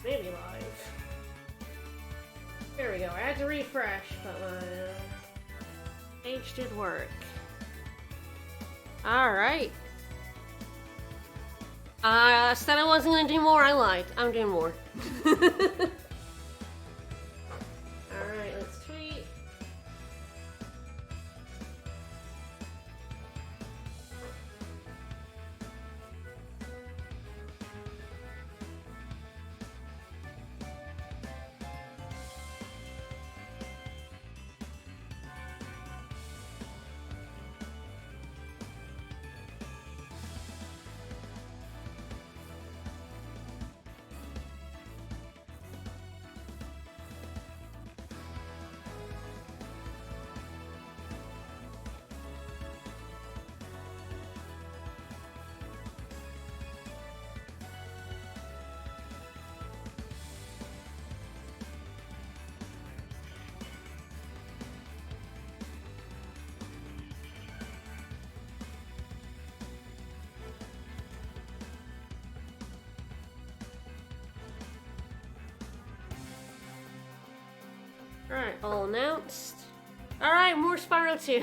Maybe live. There we go. I had to refresh, but my page did work. Alright. I said I wasn't gonna do more, I lied. I'm doing more. Alright, let's tweet. Alright, all announced. Alright, more Spyro 2.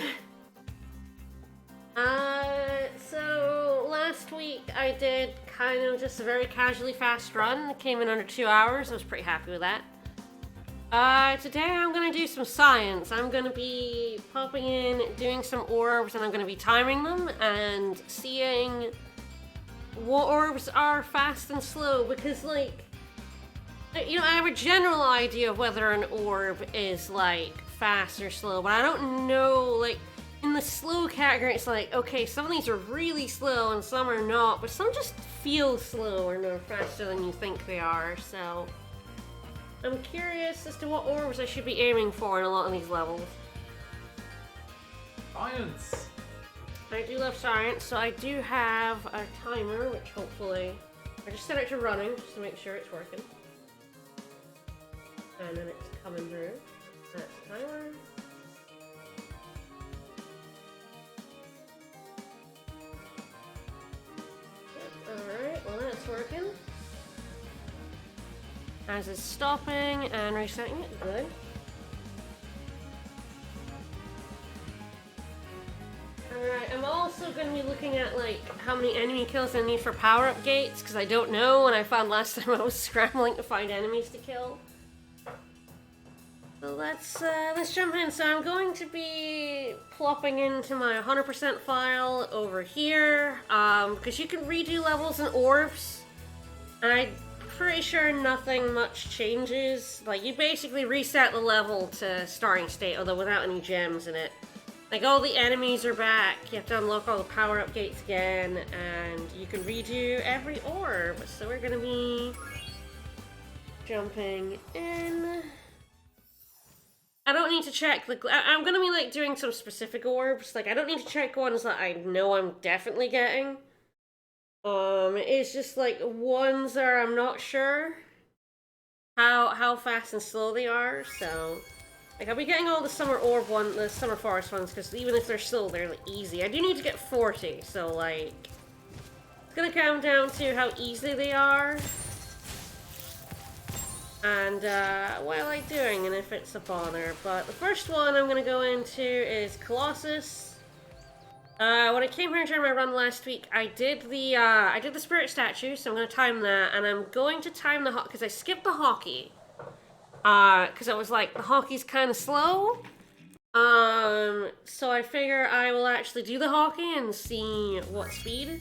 So last week I did kind of just a very casually fast run. It came in under 2 hours. I was pretty happy with that. Today I'm gonna do some science. I'm gonna be popping in, doing some orbs, and I'm gonna be timing them and seeing what orbs are fast and slow, because like, you know, I have a general idea of whether an orb is, like, fast or slow, but I don't know, like, in the slow category, it's like, okay, some of these are really slow and some are not, but some just feel slow or no faster than you think they are, so I'm curious as to what orbs I should be aiming for in a lot of these levels. Science! I do love science, so I do have a timer, which hopefully, I just set it to running, just to make sure it's working. And then it's coming through. That's the timer. Yep, alright, well that's working. As it's stopping and resetting it, good. Alright, I'm also going to be looking at like how many enemy kills I need for power-up gates, because I don't know, and I found last time I was scrambling to find enemies to kill. So let's jump in. So I'm going to be plopping into my 100% file over here, because you can redo levels and orbs, and I'm pretty sure nothing much changes. Like, you basically reset the level to starting state, although without any gems in it. Like, all the enemies are back, you have to unlock all the power-up gates again, and you can redo every orb. So we're gonna be jumping in. I don't need to check I'm gonna be like doing some specific orbs. Like, I don't need to check ones that I know I'm definitely getting. It's just like ones that I'm not sure how fast and slow they are. So, like, I'll be getting all the summer orb the summer forest ones, because even if they're slow, they're like, easy. I do need to get 40, so like, it's gonna come down to how easy they are. And what I like doing, and if it's a bother. But the first one I'm going to go into is Colossus. When I came here during my run last week, I did the spirit statue, so I'm going to time that, and I'm going to time the because I skipped the hockey. Because I was like, the hockey's kind of slow. So I figure I will actually do the hockey and see what speed.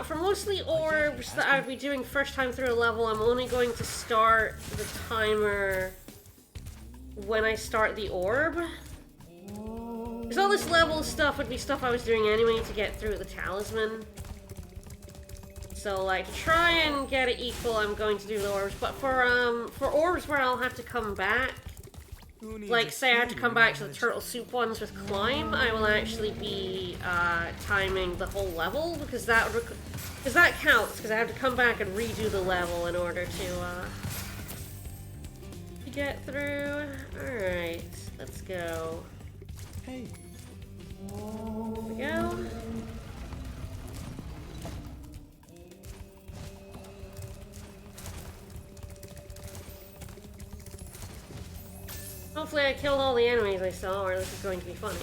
For mostly orbs that I'd be doing first time through a level, I'm only going to start the timer when I start the orb. Because all this level stuff would be stuff I was doing anyway to get through the talisman. So, like, to try and get it equal, I'm going to do the orbs. But for orbs where I'll have to come back, like, say I have to come back to the turtle soup ones with climb, I will actually be timing the whole level, because that counts, because I have to come back and redo the level in order to get through. Alright, let's go. Hey. Here we go. hopefully I killed all the enemies I saw, or this is going to be funny.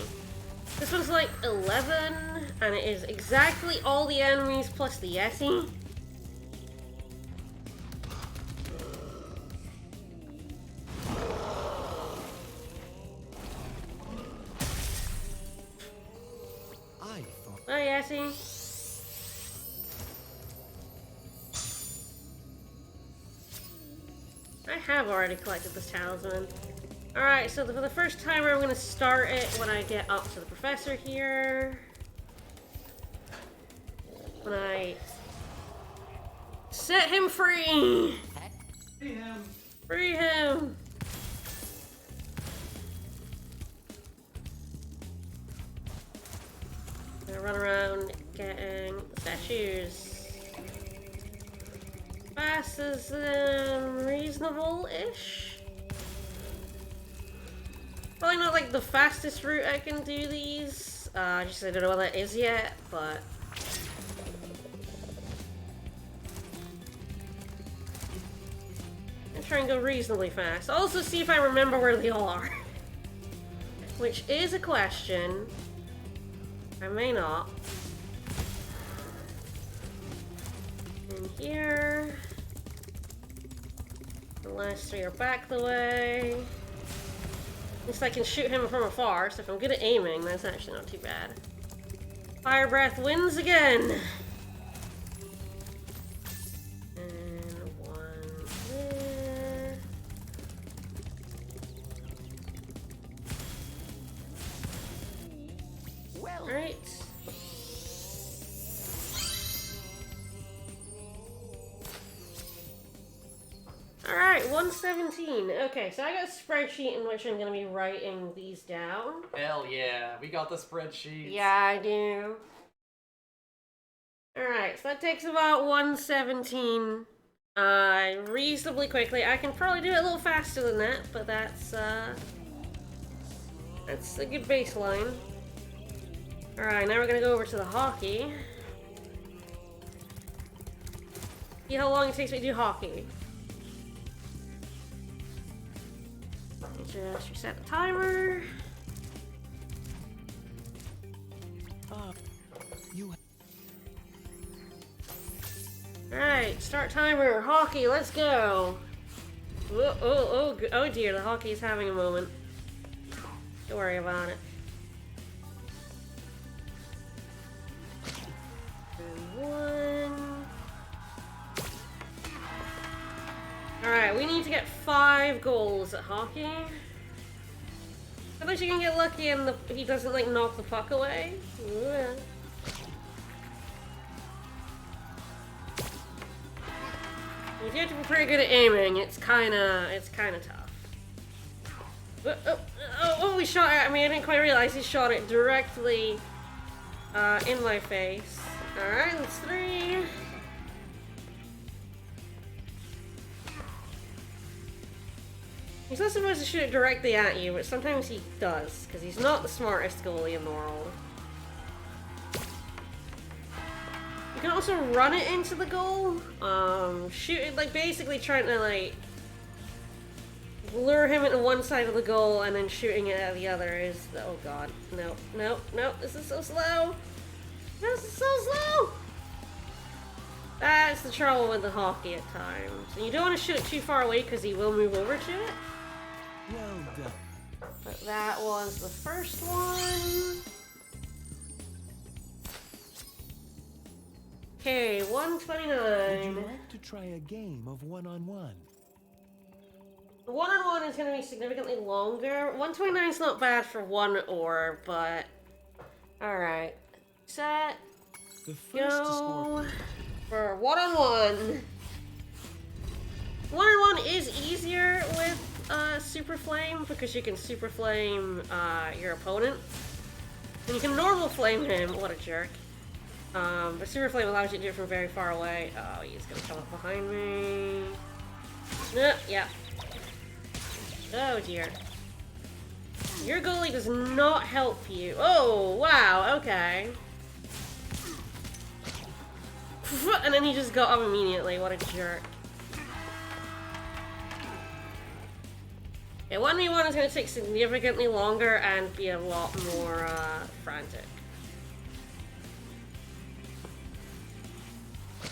This one's like 11, and it is exactly all the enemies plus the Yeti. Hi, Yeti. I have already collected this talisman. Alright, so for the first timer, I'm going to start it when I get up to the professor here. When I set him free! Free him! Free him! I'm gonna run around getting statues. Fast as reasonable-ish. Probably not like the fastest route I can do these. Just I don't know what that is yet, but I'm trying to go reasonably fast. Also see if I remember where they all are. Which is a question. I may not. In here. The last three are back the way. At least I can shoot him from afar, so if I'm good at aiming, that's actually not too bad. Fire Breath wins again! And one there. Alright. Alright, 117. Okay, so I got a spreadsheet in which I'm going to be writing these down. Hell yeah, we got the spreadsheet. Yeah, I do. Alright, so that takes about 117 reasonably quickly. I can probably do it a little faster than that, but that's a good baseline. Alright, now we're going to go over to the hockey. See how long it takes me to do hockey. Just reset the timer. Alright, start timer. Hockey, let's go. Oh dear, the hockey is having a moment. Don't worry about it. And one. Alright, we need to get 5 goals at hockey. At least you can get lucky and he doesn't like knock the puck away. Ooh. You have to be pretty good at aiming. It's kinda tough. Oh, he shot at me. I didn't quite realize he shot it directly in my face. Alright, that's 3. He's not supposed to shoot it directly at you, but sometimes he does, because he's not the smartest goalie in the world. You can also run it into the goal. Shoot it, like, basically trying to, like, lure him into one side of the goal and then shooting it at the other is... Oh god. No, this is so slow! This is so slow! That's the trouble with the hockey at times. And you don't want to shoot it too far away because he will move over to it. Well done. But that was the first one. Okay, 129. Would you like to try a game of one-on-one? The one-on-one is going to be significantly longer. 129 is not bad for one orb, but... Alright. Set. The first to score... For one-on-one. One-on-one is easier with Super Flame because you can Super Flame your opponent. And you can normal flame him. What a jerk. But Super Flame allows you to do it from very far away. Oh, he's gonna come up behind me. Yeah. Oh dear. Your goalie does not help you. Oh, wow, okay. And then he just got up immediately. What a jerk. Yeah, 1v1 is going to take significantly longer and be a lot more frantic.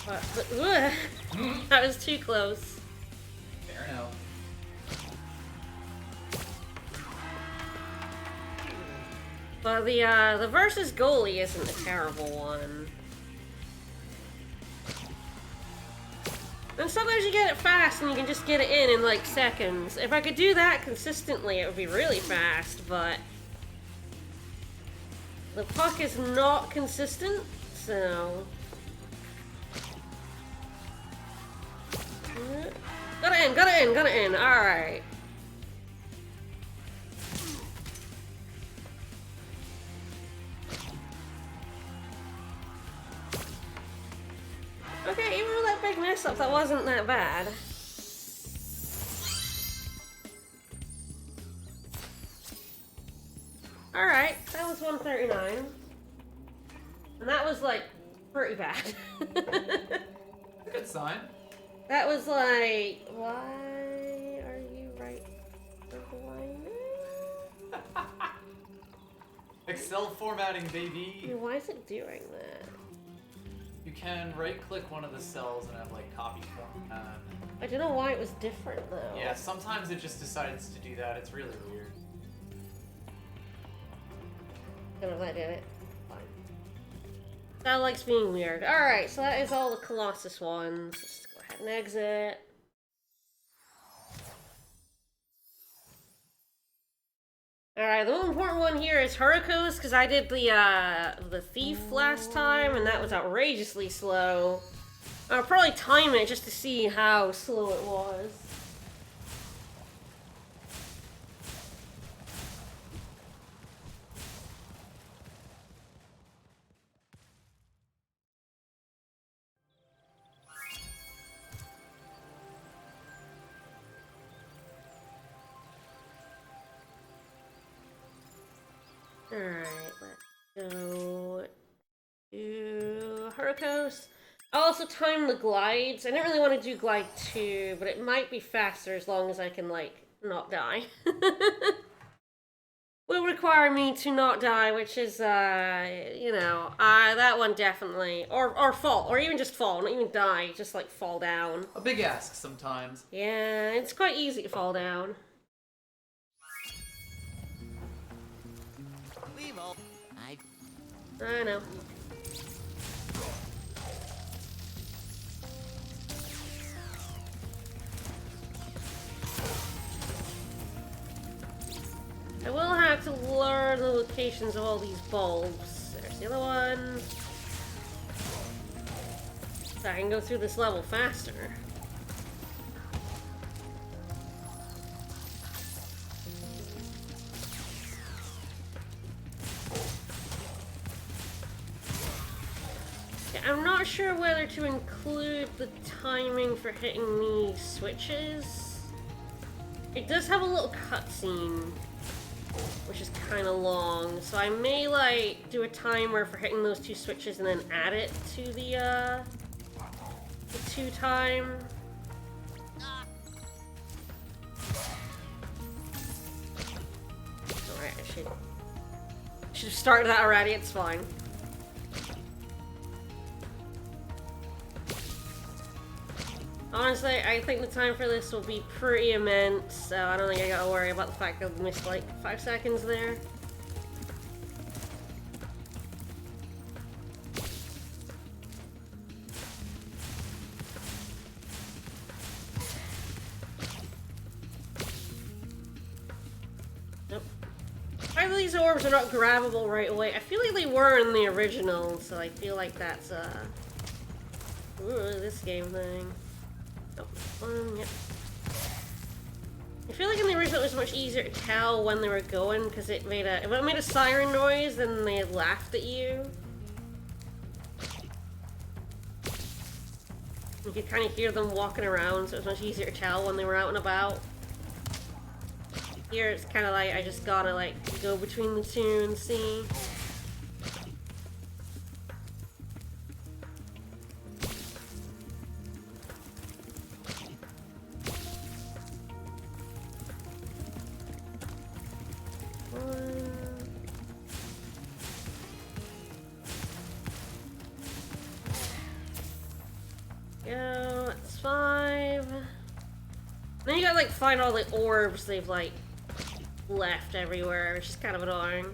But that was too close. Fair enough. But the versus goalie isn't a terrible one. And sometimes you get it fast and you can just get it in like seconds. If I could do that consistently, it would be really fast, but the puck is not consistent, so... Got it in, alright. Okay, even with that big mess up, that wasn't that bad. Alright, that was 139. And that was, like, pretty bad. Good sign. That was like, why are you right behind me? Excel formatting, baby. Why is it doing that? You can right-click one of the cells and have like copy format. I don't know why it was different though. Yeah, sometimes it just decides to do that. It's really weird. Don't know if I did it. Fine. That likes being weird. Alright, so that is all the Colossus ones. Let's go ahead and exit. Alright, the most important one here is Hurricanes, because I did the Thief last time, and that was outrageously slow. I'll probably time it just to see how slow it was. Alright, let's go to Hurricanes. I'll also time the glides. I didn't really want to do glide 2, but it might be faster as long as I can, like, not die. Will require me to not die, which is, you know, that one definitely. Or fall, or even just fall, not even die, just, like, fall down. A big ask sometimes. Yeah, it's quite easy to fall down. I know. I will have to learn the locations of all these bulbs. There's the other one. So I can go through this level faster. I'm not sure whether to include the timing for hitting these switches. It does have a little cutscene, which is kind of long, so I may like do a timer for hitting those 2 switches and then add it to the 2 time. Alright, I should have started that already, it's fine. Honestly, I think the time for this will be pretty immense, so I don't think I gotta worry about the fact that I missed like 5 seconds there. Nope. Why these orbs are not grabbable right away? I feel like they were in the original, so I feel like that's ooh, this game thing. Yep. I feel like in the original it was much easier to tell when they were going because it made a siren noise, then they laughed at you. You could kind of hear them walking around, so it was much easier to tell when they were out and about. Here it's kind of like I just gotta like go between the 2 and see. Go, that's 5. Then you gotta like find all the orbs they've like left everywhere, which is kind of annoying.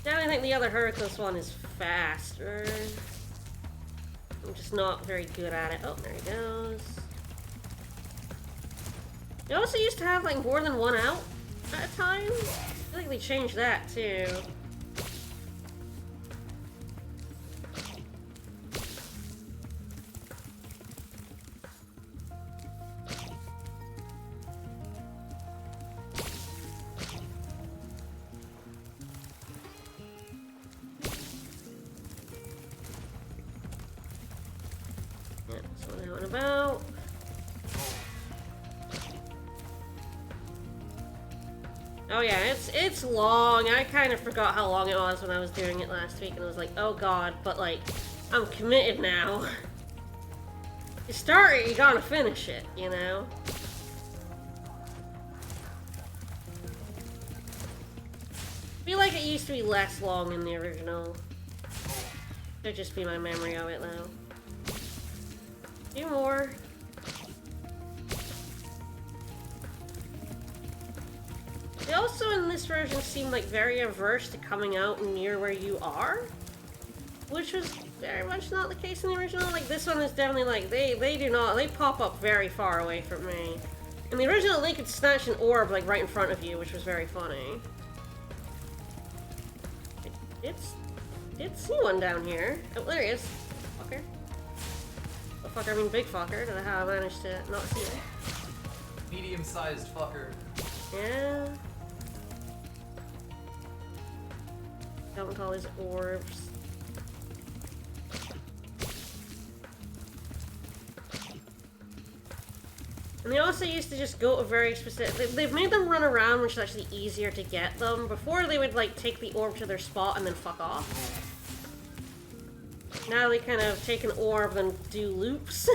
Definitely think the other Hercules one is faster. I'm just not very good at it. Oh, there he goes. You also used to have like more than one out at a time. I think they changed that too. Yeah, that's what I went about. Oh yeah, it's long. I kind of forgot how long it was when I was doing it last week, and I was like, oh god, but like, I'm committed now. You start it, you gotta finish it, you know? I feel like it used to be less long in the original. Could just be my memory of it though. 2 more. They also in this version seem like very averse to coming out near where you are, which was very much not the case in the original. Like this one is definitely like they pop up very far away from me. In the original, they could snatch an orb like right in front of you, which was very funny. Did see one down here. Oh, there he is. Fucker. Oh, fucker, I mean big fucker. Don't know how I managed to not see him. Medium-sized fucker. Yeah. Don't call his orbs. And they also used to just go to very specific... They've made them run around, which is actually easier to get them. Before, they would, like, take the orb to their spot and then fuck off. Now they kind of take an orb and do loops.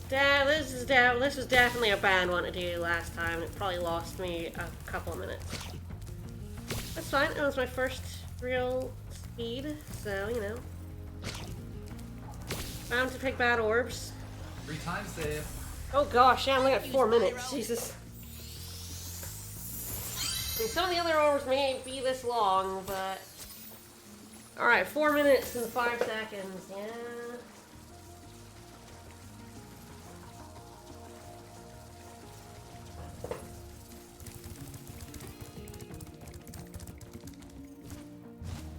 This was definitely a bad one to do last time. It probably lost me a couple of minutes. That's fine. It was my first real speed, so, you know. Bound to pick bad orbs. 3 times save. Oh gosh, yeah, I'm only at 4 minutes. Jesus. I mean, some of the other orbs may be this long, but... Alright, 4 minutes and 5 seconds, yeah.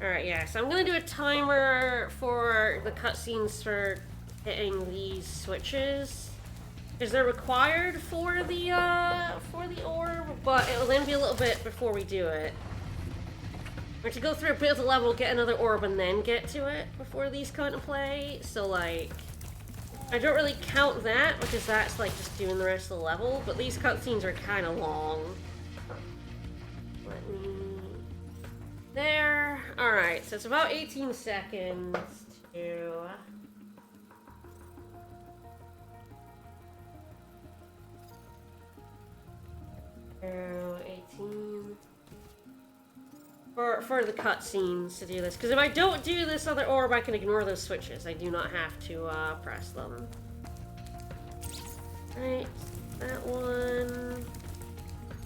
Alright, yeah, so I'm gonna do a timer for the cutscenes for hitting these switches. Because they're required for the orb, but it'll then be a little bit before we do it. We're to go through a bit of the level, get another orb, and then get to it before these come into play. So, like, I don't really count that, because that's, like, just doing the rest of the level, but these cutscenes are kind of long. Let me... There. Alright, so it's about 18 seconds to... 18... For the cutscenes to do this. Because if I don't do this other orb, I can ignore those switches. I do not have to press them. Right, that one...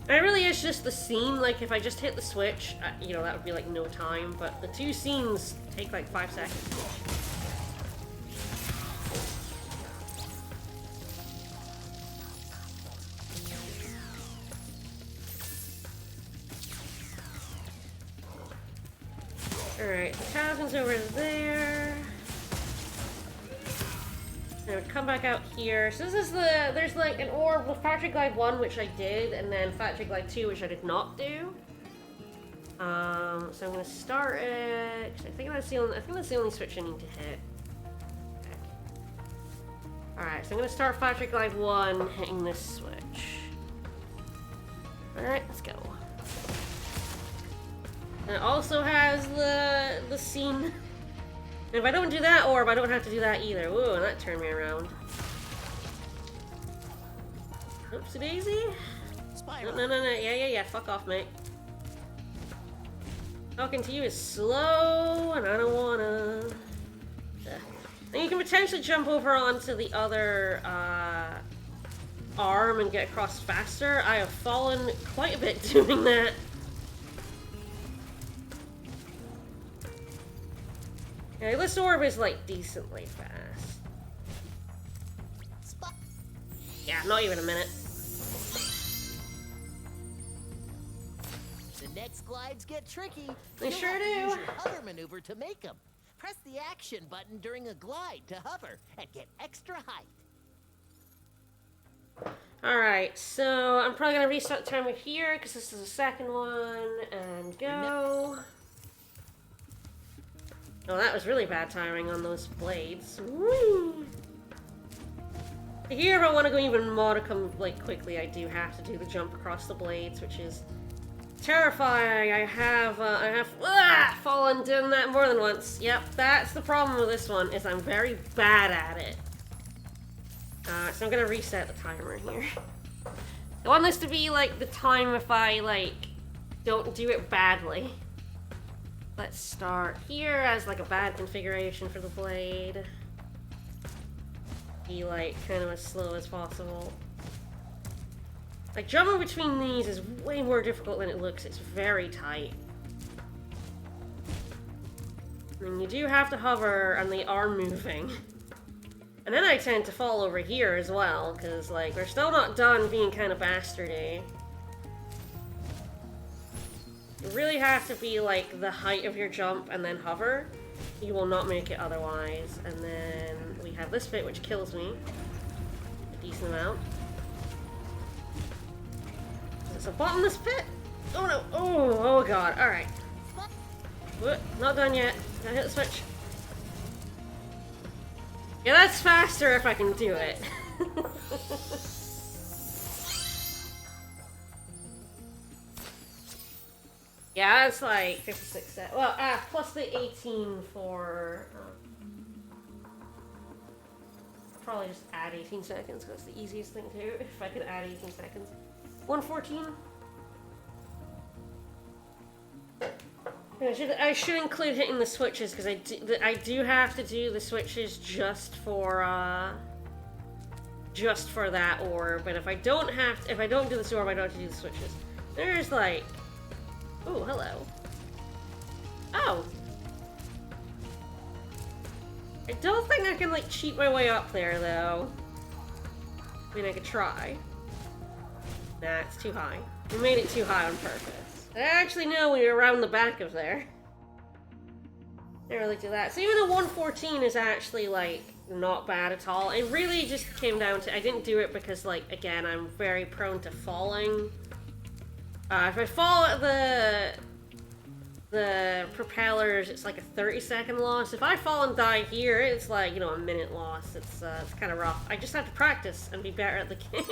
It really is just the scene, like, if I just hit the switch, you know, that would be, like, no time, but the 2 scenes take, like, 5 seconds. Alright, the talisman's over there. And I would come back out here. So this is there's like an orb with Factory Glide 1, which I did, and then Factory Glide 2, which I did not do. So I'm gonna start it. I think that's the only switch I need to hit. Okay. Alright, so I'm gonna start Factory Glide 1, hitting this switch. Alright, let's go. And it also has the scene. And if I don't do that orb, I don't have to do that either. Ooh, and that turned me around. Oopsie daisy. Spyro. No. Yeah. Fuck off, mate. Talking to you is slow, and I don't wanna. And you can potentially jump over onto the other arm and get across faster. I have fallen quite a bit doing that. Okay, this orb is like decently fast. Yeah, not even a minute. The next glides get tricky. They You'll sure have to do. use your hover maneuver to make them. Press the action button during a glide to hover and get extra height. Alright, so I'm probably gonna restart the timer here because this is the second one, and go. Oh, that was really bad timing on those blades. Woo! Here, if I want to go even modicum like quickly, I do have to do the jump across the blades, which is terrifying. I have fallen doing that more than once. Yep, that's the problem with this one, is I'm very bad at it. So I'm gonna reset the timer here. I want this to be like the time if I like don't do it badly. Let's start here as like a bad configuration for the blade. Be like kind of as slow as possible. Like jumping between these is way more difficult than it looks. It's very tight. And you do have to hover and they are moving. And then I tend to fall over here as well, because like we're still not done being kind of bastardy. You really have to be like the height of your jump and then hover. You will not make it otherwise. And then we have this bit which kills me a decent amount. Is this a bottomless pit? Oh no! Oh god! All right. Not done yet. Gotta hit the switch. Yeah, that's faster if I can do it. Yeah, that's like 56 seconds. Well, plus the 18 for... probably just add 18 seconds, because that's the easiest thing to do, if I could add 18 seconds. 114? I should include hitting the switches, because I do have to do the switches just for that orb, but if I don't do this orb, I don't have to do the switches. There's like... Oh, hello. Oh! I don't think I can, like, cheat my way up there, though. I mean, I could try. Nah, it's too high. We made it too high on purpose. I actually know we were around the back of there. Didn't really do that. So even the 114 is actually, like, not bad at all. It really just came down to... I didn't do it because, like, again, I'm very prone to falling. If I fall at the propellers, it's like a 30-second loss. If I fall and die here, it's like, you know, a minute loss. It's kind of rough. I just have to practice and be better at the game.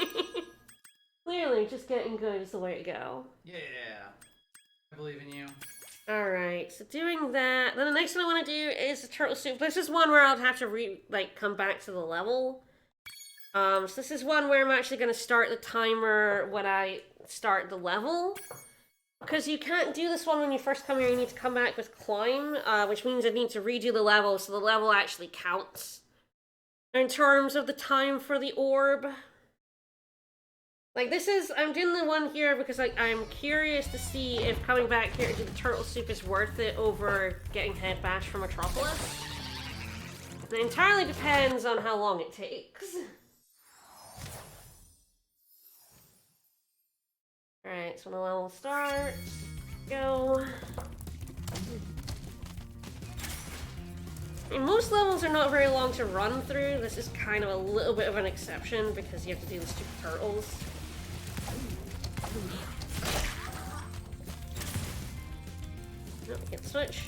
Clearly, just getting good is the way to go. Yeah, I believe in you. Alright, so doing that. Then the next one I want to do is the turtle soup. This is one where I'll have to come back to the level. So this is one where I'm actually going to start the timer when I start the level. Because you can't do this one when you first come here, you need to come back with climb, which means I need to redo the level, so the level actually counts. In terms of the time for the orb. Like this is, I'm doing the one here because I'm curious to see if coming back here to do the turtle soup is worth it over getting head bashed from Metropolis. It entirely depends on how long it takes. Alright, so when the level starts, go. I mean, most levels are not very long to run through. This is kind of a little bit of an exception because you have to do the stupid turtles. Nope, we can't switch.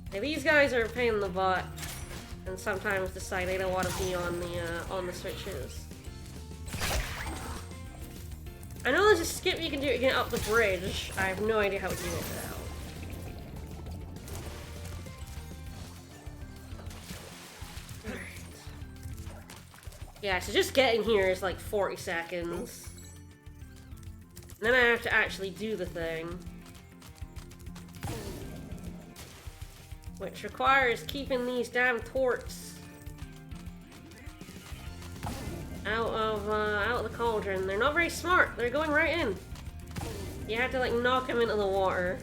Okay, these guys are a pain in the butt, and sometimes decide they don't want to be on the switches. I know there's a skip you can do to get up the bridge. I have no idea how to do it though. Yeah, so just getting here is like 40 seconds. then I have to actually do the thing. Which requires keeping these damn torts out of the cauldron. They're not very smart. They're going right in. You have to like knock them into the water.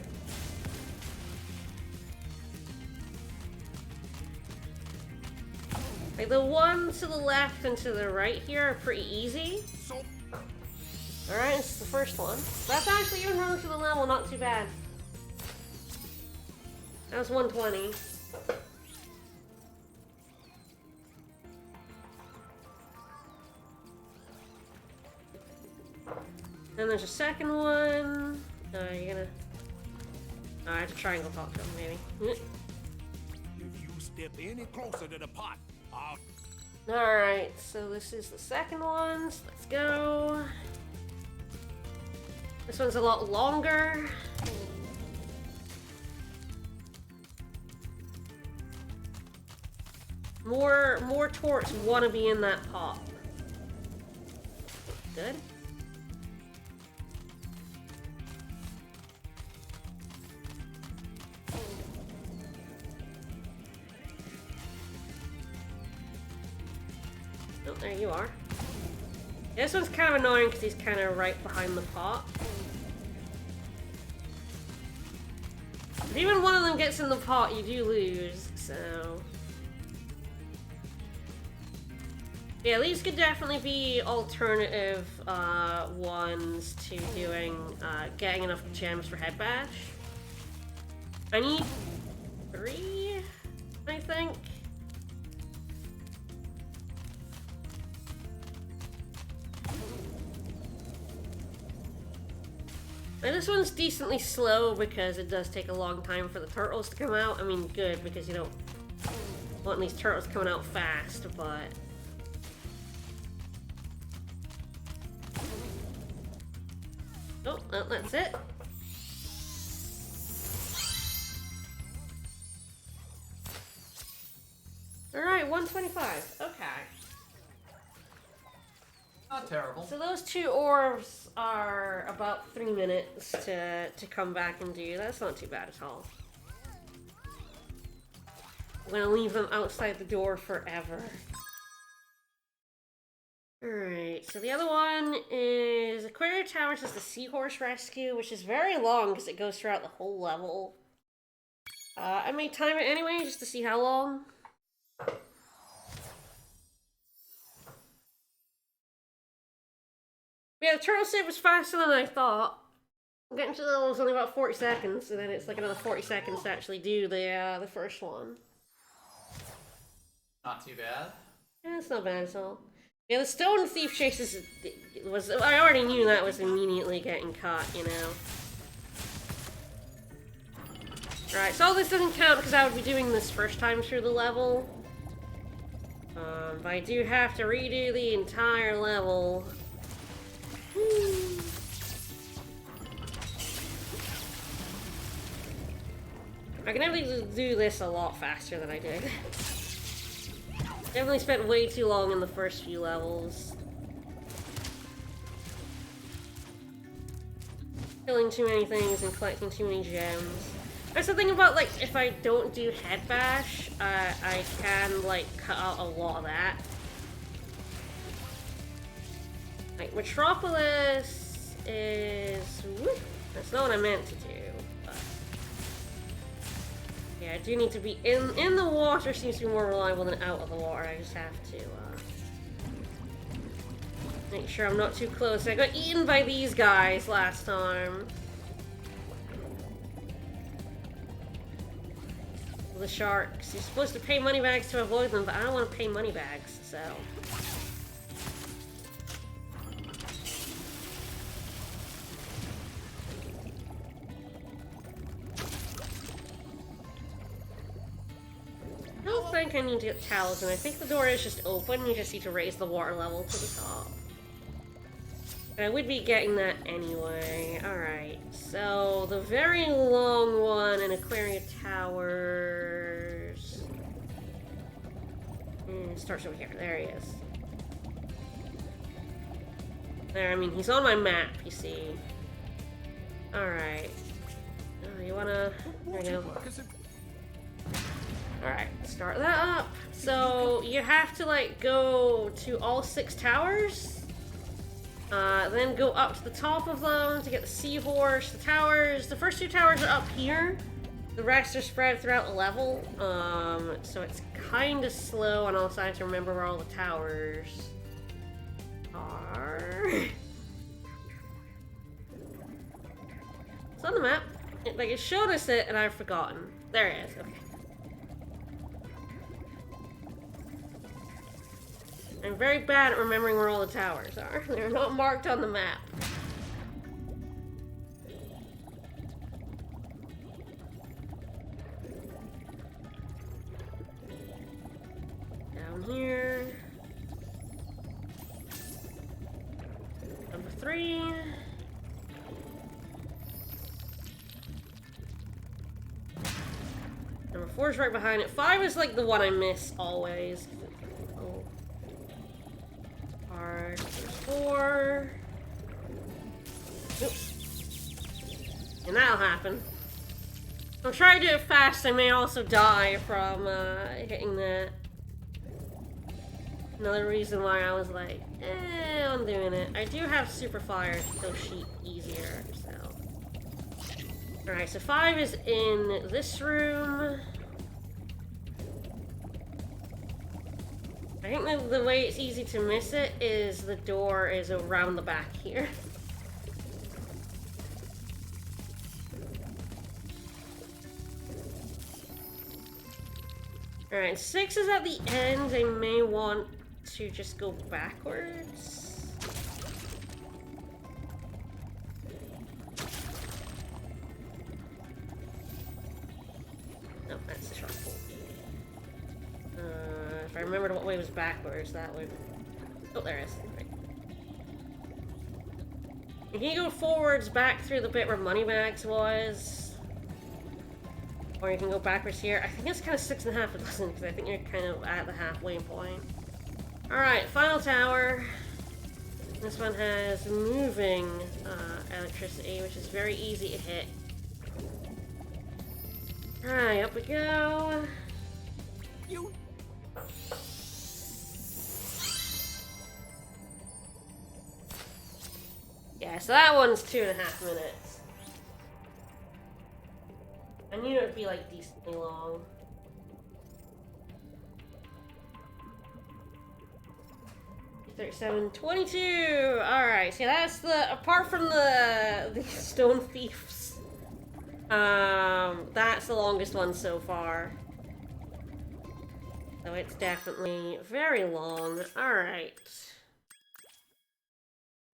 Like the one to the left and to the right here are pretty easy. Alright, this is the first one. That's actually even running to the level, not too bad. That was 120. Then there's a second one. You're gonna... I have to triangle talk to him, maybe. If you step any closer to the pot, I'll... Alright, so this is the second one. So let's go. This one's a lot longer. More torts want to be in that pot. Good. Oh, there you are. This one's kind of annoying because he's kind of right behind the pot. If even one of them gets in the pot, you do lose, so... Yeah, these could definitely be alternative ones to doing, getting enough gems for Head Bash. I need 3, I think. And this one's decently slow because it does take a long time for the turtles to come out. I mean, good, because you don't want these turtles coming out fast, but... Oh, well, that's it. Alright, 125. Okay. Not terrible. So those 2 orbs are about 3 minutes to come back and do. That's not too bad at all. I'm gonna leave them outside the door forever. Alright, so the other one is Aquaria Towers is the Seahorse Rescue, which is very long because it goes throughout the whole level. I may time it anyway just to see how long. Yeah, the turtle save was faster than I thought. Getting to the level was only about 40 seconds, and then it's like another 40 seconds to actually do the first one. Not too bad. Yeah, it's not bad at all. Yeah, the Stone Thief Chase was... I already knew that was immediately getting caught, you know. Right, so all this doesn't count because I would be doing this first time through the level. But I do have to redo the entire level. I can definitely do this a lot faster than I did. Definitely spent way too long in the first few levels. Killing too many things and collecting too many gems. That's the thing about, like, if I don't do Head Bash, I can, like, cut out a lot of that. Like, Metropolis is... Whoop, that's not what I meant to do. But yeah, I do need to be in the water. Seems to be more reliable than out of the water. I just have to make sure I'm not too close. I got eaten by these guys last time. The sharks. You're supposed to pay money bags to avoid them, but I don't want to pay money bags, so... I don't think I need to get talisman. I think the door is just open. You just need to raise the water level to the top. I would be getting that anyway. Alright, so the very long one in Aquaria Towers... starts over here. There he is. There, I mean, he's on my map, you see. Alright. You wanna... There we go. Alright, start that up. So, you have to, like, go to all 6 towers. Then go up to the top of them to get the seahorse. The towers... The first 2 towers are up here. The rest are spread throughout the level. So it's kind of slow on all sides to remember where all the towers are. It's on the map. It showed us it, and I've forgotten. There it is. Okay. I'm very bad at remembering where all the towers are. They're not marked on the map. Down here. Number 3. Number 4 is right behind it. 5 is like the one I miss always. Oh. Hard. There's 4. Oops. And that'll happen. I'll try to do it fast. I may also die from hitting that. Another reason why I was like, I'm doing it. I do have super fire to kill sheep easier, so. Alright, so 5 is in this room. I think the way it's easy to miss it is the door is around the back here. Alright, 6 is at the end. I may want to just go backwards. No, that's the sharp hole. If I remembered what way was backwards, that would... Oh, there it is. Right. You can go forwards back through the bit where Moneybags was. Or you can go backwards here. I think it's kind of 6.5 it doesn't, because I think you're kind of at the halfway point. Alright, final tower. This one has moving electricity, which is very easy to hit. Alright, up we go. Yeah, so that one's 2.5 minutes. I knew it would be like decently long. $37.22. All right, so that's the apart from the stone thieves. That's the longest one so far. So it's definitely very long. All right.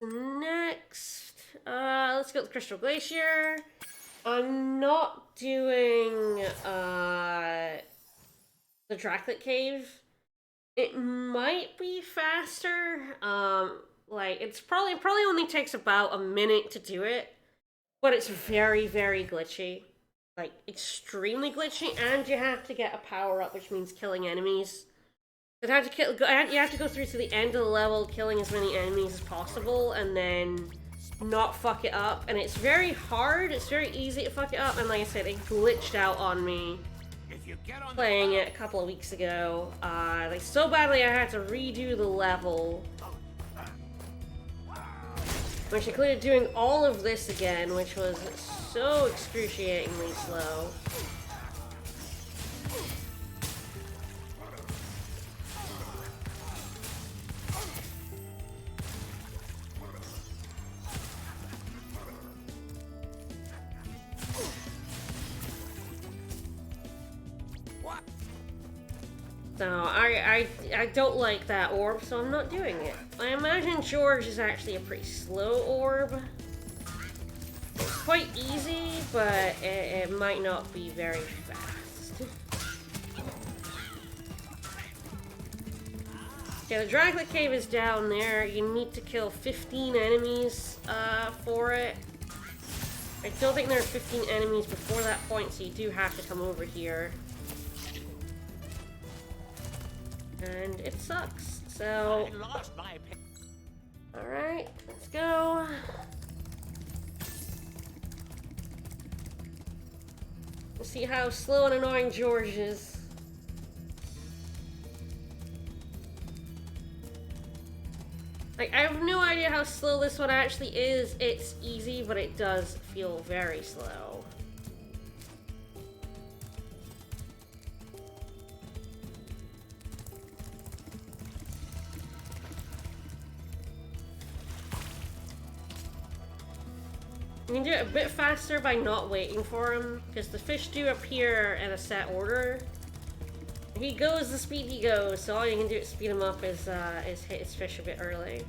Next, let's go to the Crystal Glacier. I'm not doing the Draclet Cave. It might be faster. Like it probably only takes about a minute to do it, but it's very, very glitchy. Like extremely glitchy, and you have to get a power up, which means killing enemies. You have to go through to the end of the level, killing as many enemies as possible, and then not fuck it up. And it's very hard. It's very easy to fuck it up. And like I said, it glitched out on me playing it a couple of weeks ago. Like so badly, I had to redo the level, which included doing all of this again, which was so excruciatingly slow. So I don't like that orb, so I'm not doing it. I imagine George is actually a pretty slow orb. It's quite easy, but it might not be very fast. Yeah, the Draclet Cave is down there. You need to kill 15 enemies for it. I don't think there are 15 enemies before that point, so you do have to come over here. And it sucks, so... Alright, let's go. see how slow and annoying George is. Like, I have no idea how slow this one actually is. It's easy, but it does feel very slow. You can do it a bit faster by not waiting for him, because the fish do appear in a set order. If he goes the speed he goes, so all you can do to speed him up is hit his fish a bit early.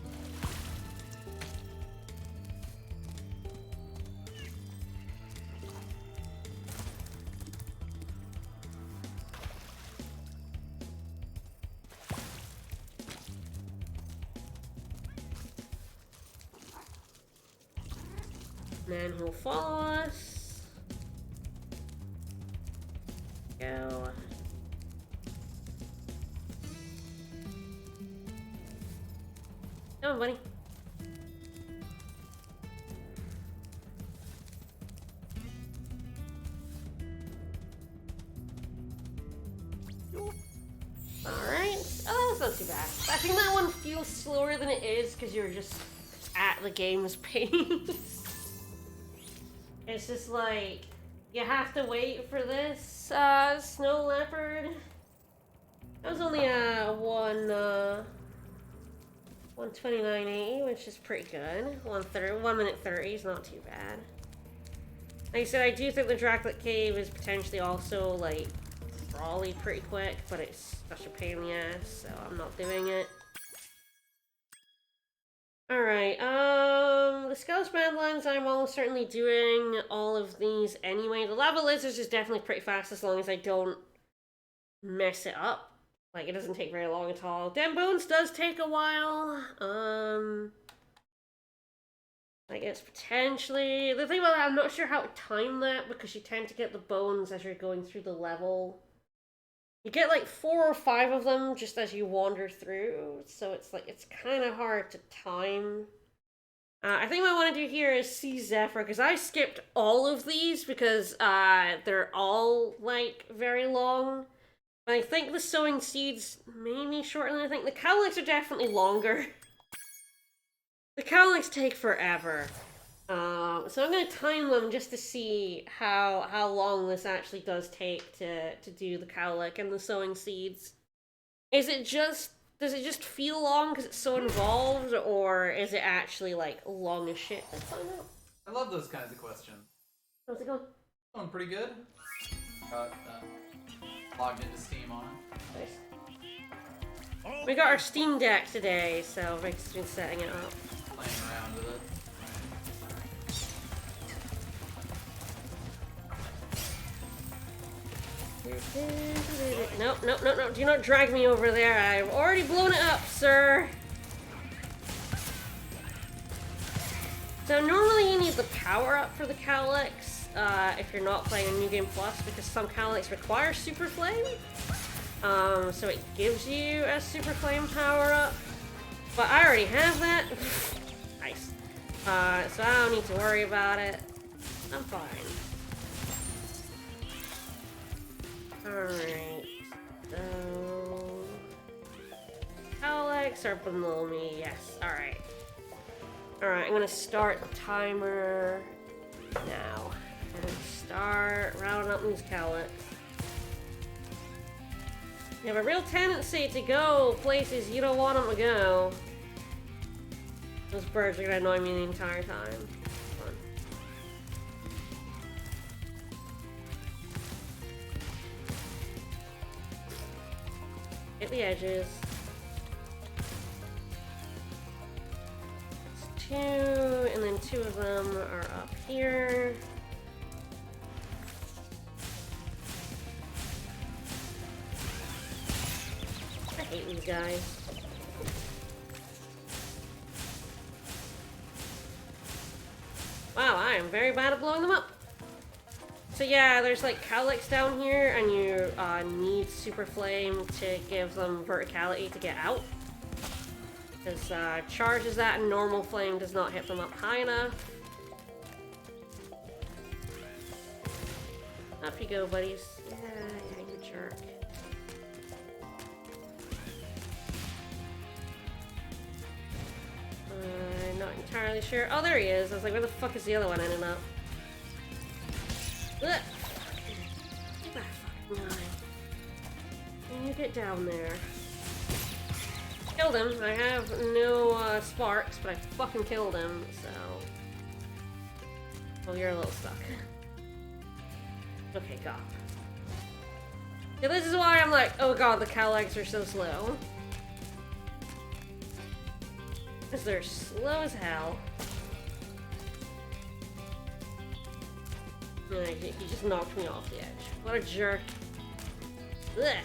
Then he'll follow us. Go. Come on, buddy. Alright. Oh, that's not too bad. I think that one feels slower than it is because you're just at the game's pace. It's just like, you have to wait for this snow leopard. That was only a 129.80, which is pretty good. 1 minute 30 is not too bad. Like I said, I do think the Dracula Cave is potentially also, like, probably pretty quick, but it's such a pain in the ass, so I'm not doing it. Alright, the Skelos Badlands, I'm almost certainly doing all of these anyway. The Lava Lizards is definitely pretty fast as long as I don't mess it up. Like, it doesn't take very long at all. Den Bones does take a while. I guess potentially... The thing about that, I'm not sure how to time that, because you tend to get the bones as you're going through the level. You get like 4 or 5 of them just as you wander through, so it's like, it's kind of hard to time. I think what I want to do here is see Zephyr, because I skipped all of these because they're all like very long. But I think the Sowing Seeds maybe shorter than I think. The Cowlicks are definitely longer. The Cowlicks take forever. So I'm going to time them just to see how long this actually does take to do the Cowlick and the Sowing Seeds. Does it just feel long because it's so involved, or is it actually, like, long as shit? Let's find out. I love those kinds of questions. How's it going? Going pretty good. Got logged into Steam on it. Nice. We got our Steam Deck today, so Rick's been setting it up. Playing around with it. Nope, nope, nope, nope. Do not drag me over there. I've already blown it up, sir. So normally you need the power up for the Cowlicks if you're not playing a New Game Plus, because some Cowlicks require Super Flame. So it gives you a Super Flame power up. But I already have that. Nice. So I don't need to worry about it. I'm fine. Alright, so... Cowlicks are below me, yes, alright. Alright, I'm gonna start the timer now. And start rounding up these Cowlicks. You have a real tendency to go places you don't want them to go. Those birds are gonna annoy me the entire time. Hit the edges. That's 2, and then 2 of them are up here. I hate these guys. Wow, I am very bad at blowing them up. So yeah, there's like Cowlicks down here, and you need Super Flame to give them verticality to get out. Because charges that and normal flame does not hit them up high enough. Up you go, buddies. Yeah, you jerk. I'm not entirely sure. Oh, there he is. I was like, where the fuck is the other one ending up? Ugh. Get that fucking guy. Can you get down there? Killed him. I have no sparks, but I fucking killed him, so... Oh, you're a little stuck. Okay, God. Yeah, this is why I'm like, oh god, the cow legs are so slow. Because they're slow as hell. He just knocked me off the edge. What a jerk. Ugh.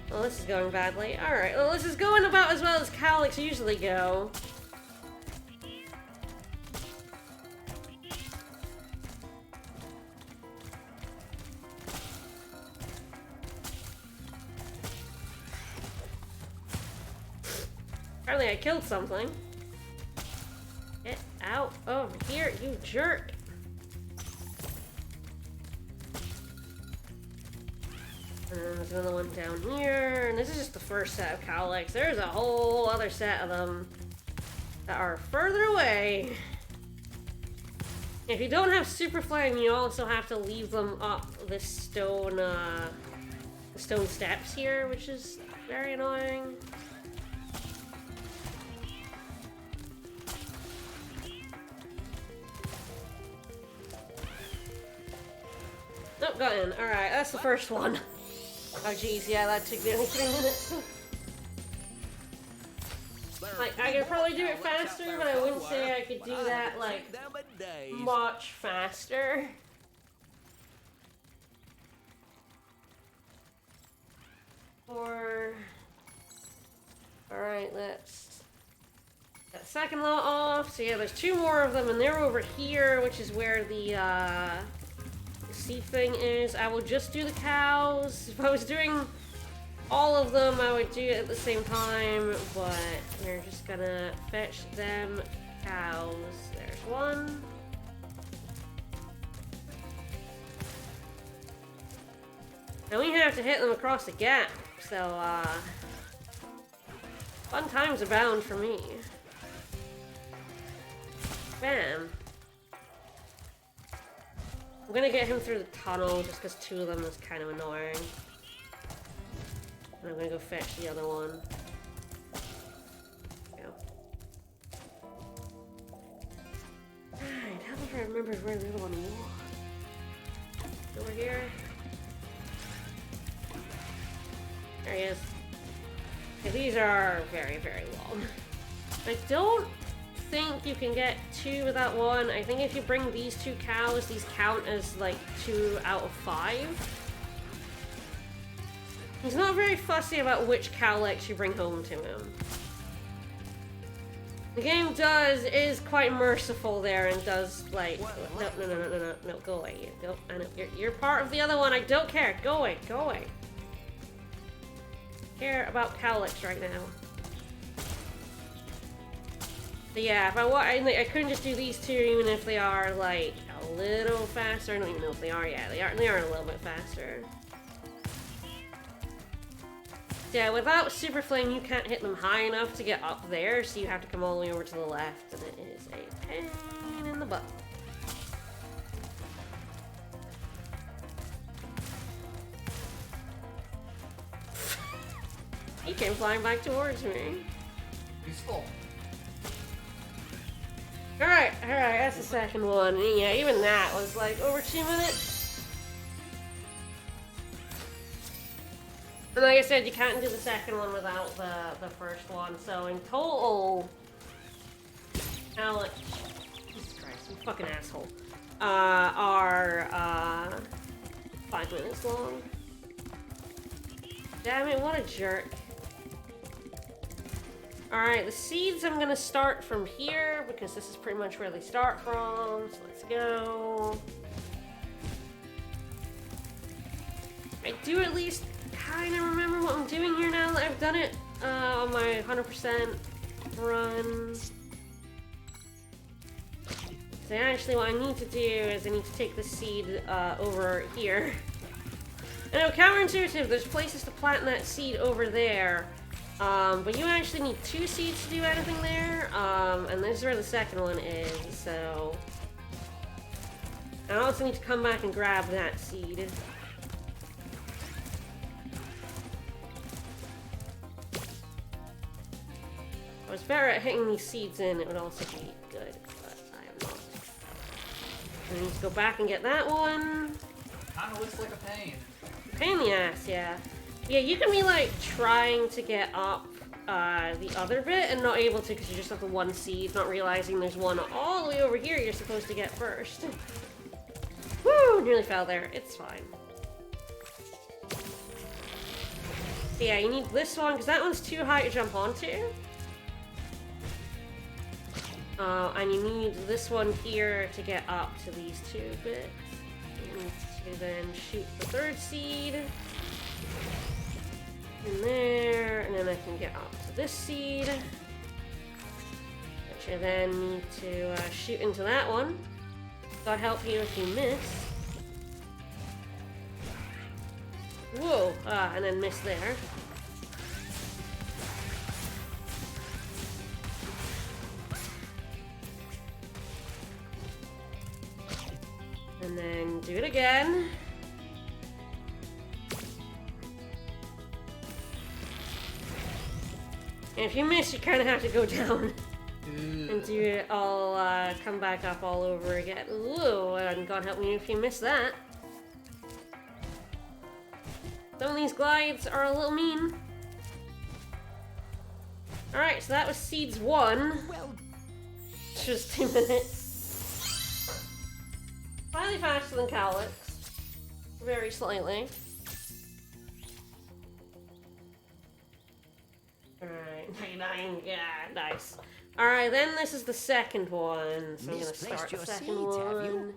Well, this is going badly. Alright, well, this is going about as well as Calyx usually go. Apparently I killed something. Get out of here, you jerk! And then there's another one down here, and this is just the first set of Calyx. There's a whole other set of them that are further away. If you don't have Super Flame, you also have to leave them up this stone, the stone steps here, which is very annoying. Nope, got in. Alright, that's the first one. Oh jeez, yeah, that took nearly 3 minutes. Like, I could probably do it faster, but I wouldn't say I could do that, like, much faster. Alright, let's... That second lot off. So yeah, there's 2 more of them, and they're over here, which is where the sea thing is. I will just do the cows. If I was doing all of them, I would do it at the same time, but we're just gonna fetch them cows. There's one. And we have to hit them across the gap, so fun times abound for me. Bam. I'm gonna get him through the tunnel just because 2 of them is kind of annoying. And I'm gonna go fetch the other one. Go. Alright, how if I remember where the other one was? Over here. There he is. Okay, these are very, very long. I don't think you can get 2 without 1. I think if you bring these 2 cows, these count as like 2 out of 5. He's not very fussy about which Calyx you bring home to him. The game is quite merciful there and does like, no, go away. Go, I know, you're part of the other one, I don't care, go away. I care about Calyx right now. But yeah, if I couldn't just do these 2 even if they are like a little faster. I don't even know if they are. Yeah, they are a little bit faster. Yeah, without Super Flame, you can't hit them high enough to get up there, so you have to come all the way over to the left, and it is a pain in the butt. He came flying back towards me. He's full. Alright, that's the second one. And yeah, even that was like over 2 minutes. And like I said, you can't do the second one without the first one. So in total, Alex, Jesus Christ, you fucking asshole, are 5 minutes long. Damn it, what a jerk. Alright, the seeds I'm gonna start from here because this is pretty much where they start from. So let's go. I do at least kind of remember what I'm doing here now that I've done it on my 100% run. So actually what I need to do is I need to take the seed over here. I know, counterintuitive, there's places to plant that seed over there. But you actually need 2 seeds to do anything there. And this is where the second one is, so... I also need to come back and grab that seed. If I was better at hitting these seeds in, it would also be good, but I am not. I need to go back and get that one. Kinda looks like a pain. Pain in the ass, yeah. Yeah, you can be like trying to get up the other bit and not able to because you just have the one seed, not realizing there's one all the way over here you're supposed to get first. Woo! Nearly fell there. It's fine. Yeah, you need this one because that one's too high to jump onto. And you need this one here to get up to these 2 bits. You need to then shoot the 3rd seed. In there, and then I can get up to this seed. Which I then need to shoot into that one. God help you if you miss. Whoa! And then miss there. And then do it again. And if you miss, you kind of have to go down and do it all, come back up all over again. Ooh, and God help me if you miss that. Some of these glides are a little mean. Alright, so that was Seeds 1. Well, Which was 2 minutes. Slightly faster than Calyx. Very slightly. Alright, 99, yeah, nice. Alright, then this is the second one. So I'm gonna misplaced start the your second seeds, have one. you?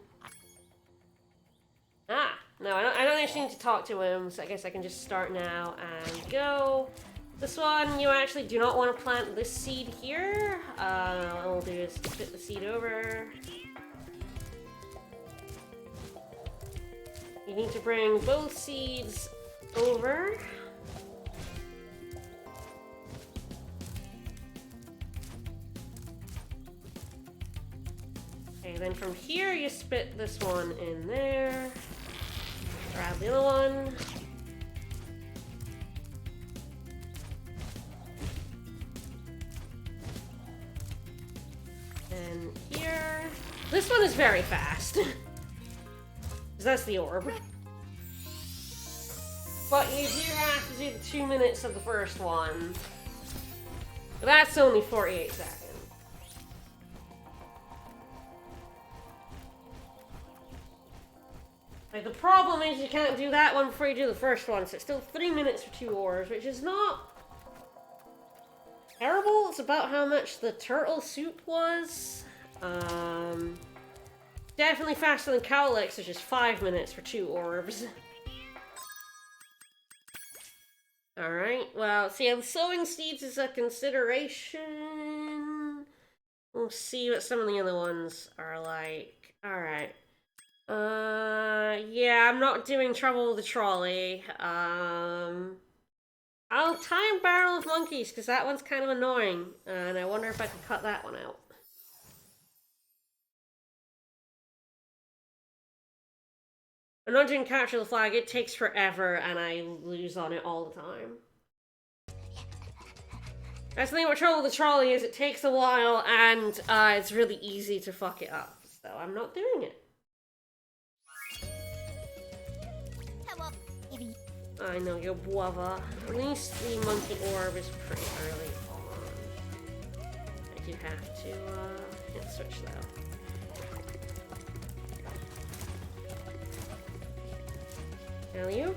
Ah, no, I don't actually need to talk to him, so I guess I can just start now and go. This one, you actually do not want to plant this seed here. What we'll do is spit the seed over. You need to bring both seeds over. Okay, then from here you spit this one in there. Grab the other one. And here. This one is very fast. That's the orb. But you do have to do the 2 minutes of the first one. But that's only 48 seconds. Like, the problem is you can't do that one before you do the first one, so it's still 3 minutes for 2 orbs, which is not terrible. It's about how much the turtle soup was. Definitely faster than Calyx, which is 5 minutes for 2 orbs. Alright, well, see, the sowing seeds is a consideration. We'll see what some of the other ones are like. Alright. Yeah, I'm not doing Trouble with the Trolley. I'll time Barrel of Monkeys, because that one's kind of annoying. And I wonder if I could cut that one out. I'm not doing Capture the Flag, it takes forever and I lose on it all the time. That's the thing about Trouble with the Trolley is it takes a while and it's really easy to fuck it up. So I'm not doing it. I know, you're guava. At least the monkey orb is pretty early on. I do have to hit switch though. Alley-oop.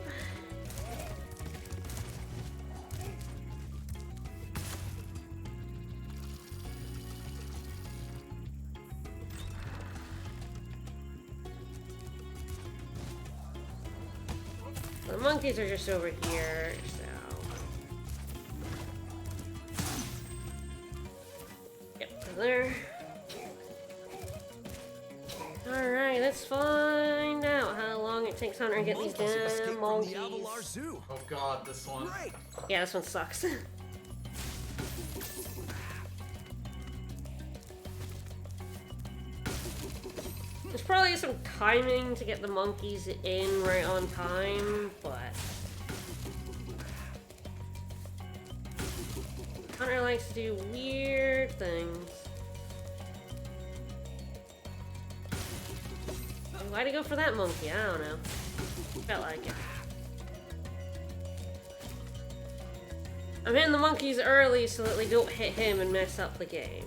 The monkeys are just over here, so... Yep, they're there. Alright, let's find out how long it takes Hunter to get these damn monkeys. Zoo. Oh god, this one. Right. Yeah, this one sucks. There's probably some timing to get the monkeys in right on time, but Hunter likes to do weird things. Why'd he go for that monkey? I don't know. Felt like it. I'm hitting the monkeys early so that they don't hit him and mess up the game.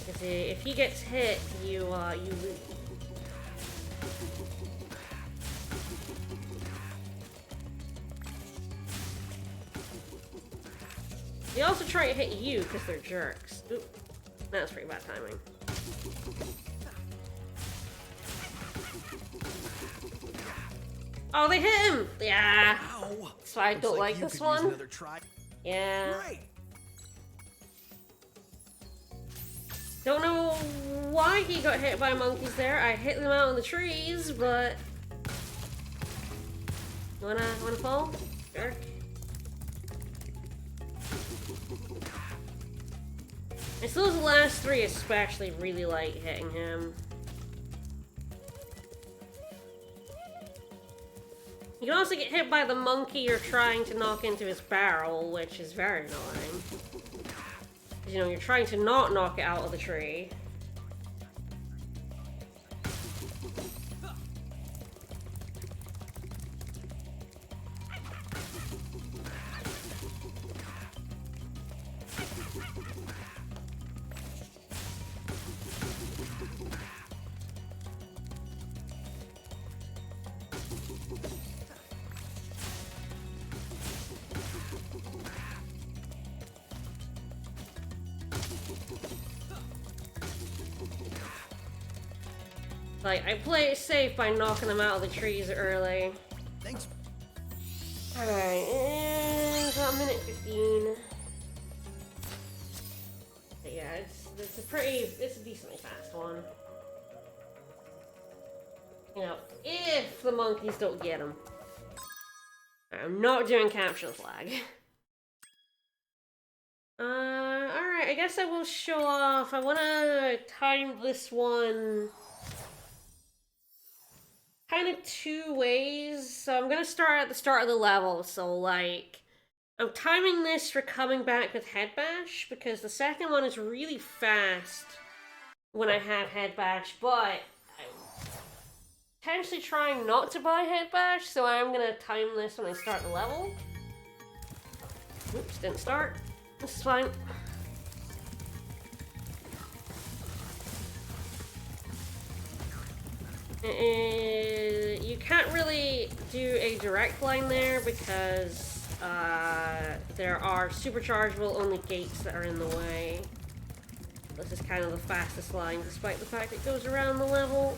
Because if he gets hit, you lose. They also try to hit you because they're jerks. Oop, that was pretty bad timing. Oh, they hit him! Yeah. Ow. So I don't like you this could one. Use another try. Yeah. Right. Don't know why he got hit by monkeys there. I hit them out in the trees, but wanna fall? Sure. It's those last three especially really like hitting him. You can also get hit by the monkey you're trying to knock into his barrel, which is very annoying. You know, you're trying to not knock it out of the tree. Like, I play it safe by knocking them out of the trees early. Thanks. Alright, and got a minute 15. But yeah, it's a decently fast one. You know, if the monkeys don't get them. I'm not doing capture the flag. Alright, I guess I will show off. I wanna time this one kind of two ways. So I'm gonna start at the start of the level. So like, I'm timing this for coming back with head bash because the second one is really fast when I have head bash, but I'm potentially trying not to buy head bash, so I'm gonna time this when I start the level. Oops, didn't start. This is fine. You can't really do a direct line there because there are superchargeable only gates that are in the way. This is kind of the fastest line despite the fact it goes around the level.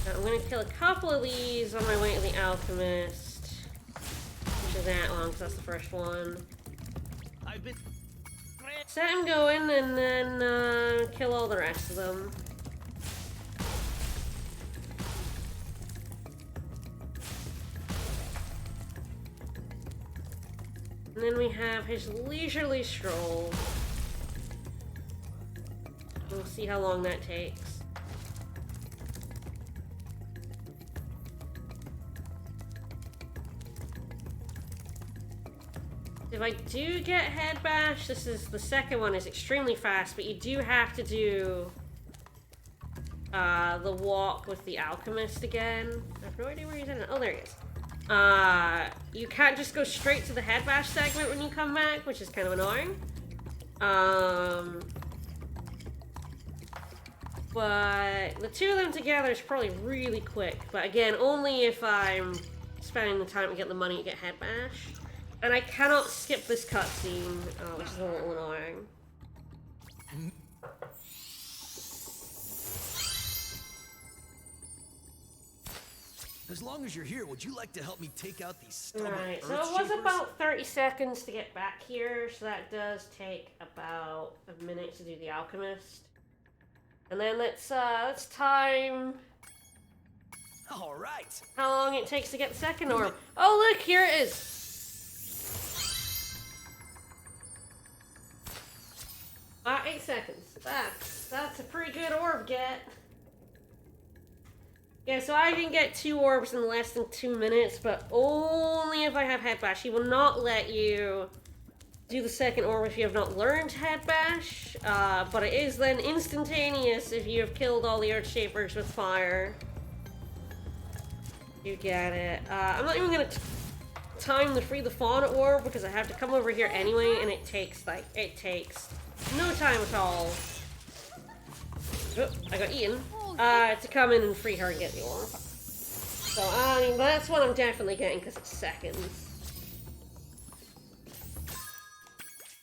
Now, I'm going to kill a couple of these on my way to the Alchemist, which is that one because that's the first one. I've been Set him going and then kill all the rest of them. And then we have his leisurely stroll. We'll see how long that takes. If I do get head bash, this is the second one is extremely fast, but you do have to do the walk with the Alchemist again. I have no idea where he's in. Oh, there he is. You can't just go straight to the head bash segment when you come back, which is kind of annoying. But the two of them together is probably really quick. But again, only if I'm spending the time to get the money to get head bash. And I cannot skip this cutscene, which is a little annoying. As long as you're here, would you like to help me take out these stubborn Alright, so earth it was shapers? about 30 seconds to get back here, so that does take about a minute to do the alchemist. And then let's time All right. how long it takes to get the second orb. Oh look, here it is! 8 seconds. That's a pretty good orb get. Yeah, so I can get 2 orbs in less than 2 minutes, but only if I have Head Bash. He will not let you do the second orb if you have not learned Head Bash, but it is then instantaneous if you have killed all the Earth Shapers with fire. You get it. I'm not even gonna time the Free the Fauna orb because I have to come over here anyway, and it takes no time at all. Oh, I got eaten. To come in and free her and get the orb. So, I mean, that's what I'm definitely getting because it's seconds.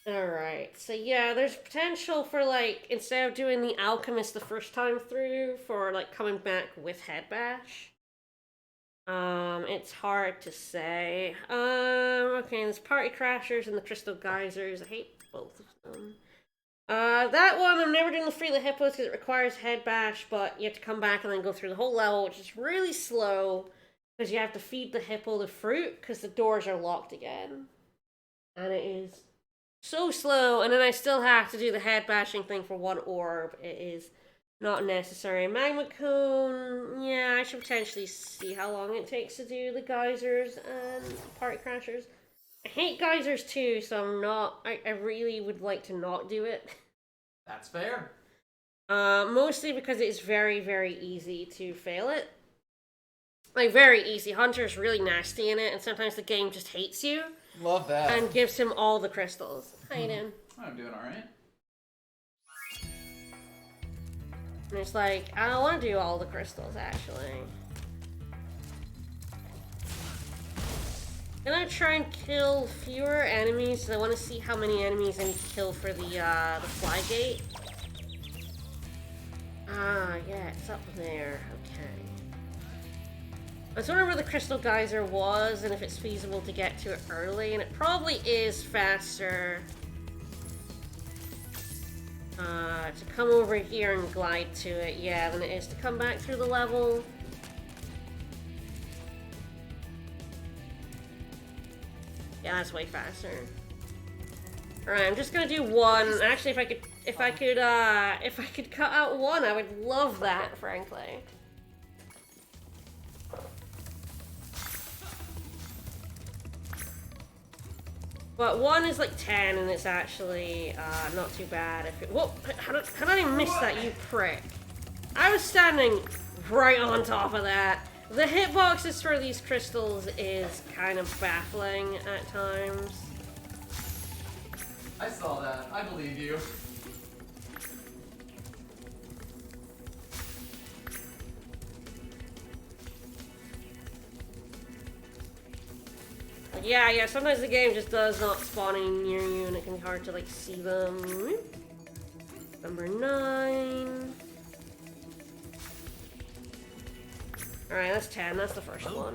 Alright, so yeah, there's potential for, like, instead of doing the alchemist the first time through, for, like, coming back with Head Bash. It's hard to say. Okay, there's Party Crashers and the Crystal Geysers. I hate both of them. That one, I'm never doing the Free the Hippos because it requires Head Bash, but you have to come back and then go through the whole level, which is really slow, because you have to feed the hippo the fruit, because the doors are locked again. And it is so slow, and then I still have to do the head bashing thing for 1 orb. It is not necessary. Magma Cone, yeah, I should potentially see how long it takes to do the geysers and Party Crashers. I hate geysers too, so I really would like to not do it. That's fair. Mostly because it's very, very easy to fail it. Like, very easy. Hunter's really nasty in it, and sometimes the game just hates you. Love that. And gives him all the crystals. How you doing? I'm doing alright. And it's like, I don't want to do all the crystals, actually. I'm gonna try and kill fewer enemies, so I want to see how many enemies I need to kill for the fly gate. Ah, yeah, it's up there. Okay. I was wondering where the Crystal Geyser was, and if it's feasible to get to it early, and it probably is faster to come over here and glide to it, yeah, than it is to come back through the level. Yeah, that's way faster. Alright, I'm just gonna do 1. Actually, if I could cut out 1, I would love that, frankly. But 1 is like 10, and it's actually not too bad. If it, whoa! How did I miss that, you prick? I was standing right on top of that. The hitboxes for these crystals is kind of baffling at times. I saw that. I believe you. Yeah, sometimes the game just does not spawn in near you, and it can be hard to, like, see them. Number 9. Alright, that's 10. That's the first one.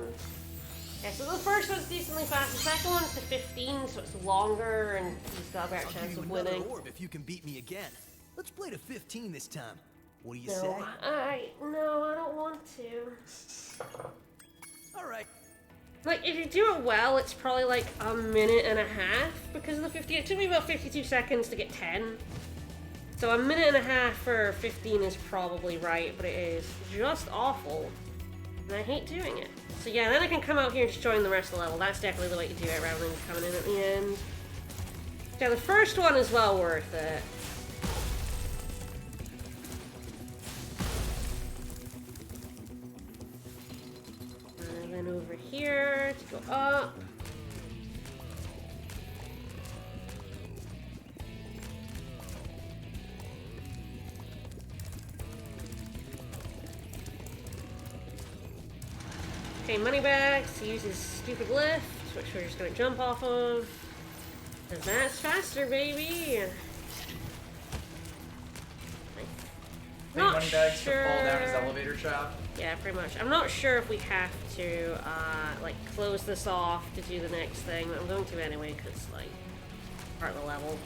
Yeah, so the first one's decently fast. The second one's to 15, so it's longer, and he's got a better chance of winning. Orb if you can beat me again. Let's play to 15 this time. What do you No, say? no, I don't want to. All right. Like, if you do it well, it's probably like a minute and a half because of the 50. It took me about 52 seconds to get 10. So a minute and a half for 15 is probably right, but it is just awful. And I hate doing it. So yeah, then I can come out here and just join the rest of the level. That's definitely the way to do it rather than coming in at the end. Yeah, the first one is well worth it. And then over here to go up. Okay, Moneybags to use his stupid lift, which we're just gonna jump off of. Cause that's faster, baby! pay Not money bags to sure. fall down his elevator shaft. Yeah, pretty much. I'm not sure if we have to, like, close this off to do the next thing, but I'm going to anyway, because, like, part of the level.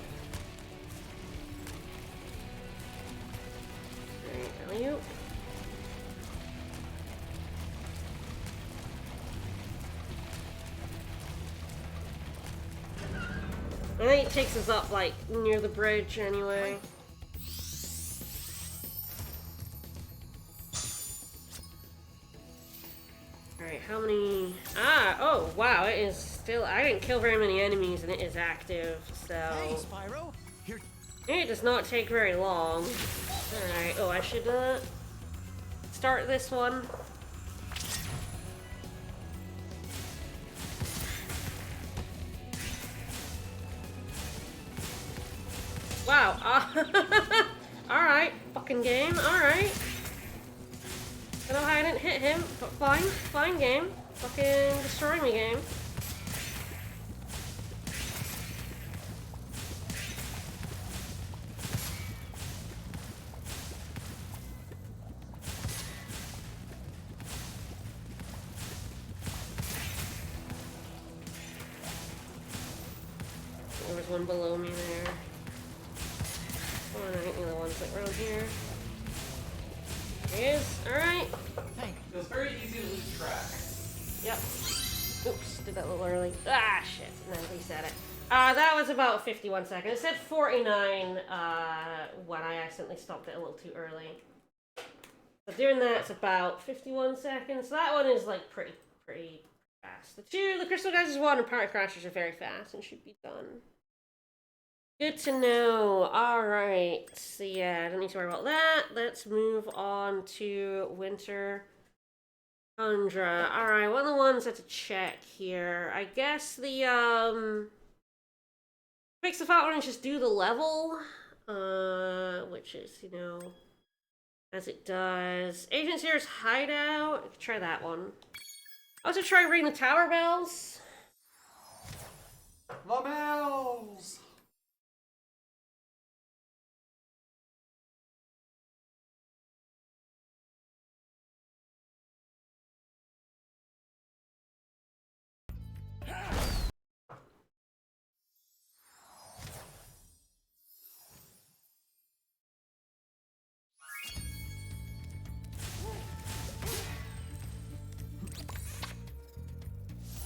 Alright, alley-oop. I think it takes us up, like, near the bridge anyway. Alright, how many... Ah, oh, wow, it is still... I didn't kill very many enemies and it is active, so... Hey, Spyro. Here. It does not take very long. Alright, oh, I should, start this one. Wow, alright, fucking game, alright. I don't know how I didn't hit him, but fine game. Fucking destroy me game. There was one below me there. Alright, the other one's like around here. There he is. Alright. It was very easy to lose track. Yep. Oops, did that a little early. Ah, shit. No, reset it. That was about 51 seconds. It said 49 when I accidentally stopped it a little too early. So doing that's about 51 seconds. That one is like pretty fast. The Crystal Guys is one, and Party Crashers are very fast and should be done. Good to know. Alright. So yeah, I don't need to worry about that. Let's move on to Winter Tundra. Alright, one of the ones I have to check here. I guess the, fix the fault one is just do the level. Which is, you know, as it does. Agent Zero's Hideout. I could try that one. Also try ringing the tower bells. The bells!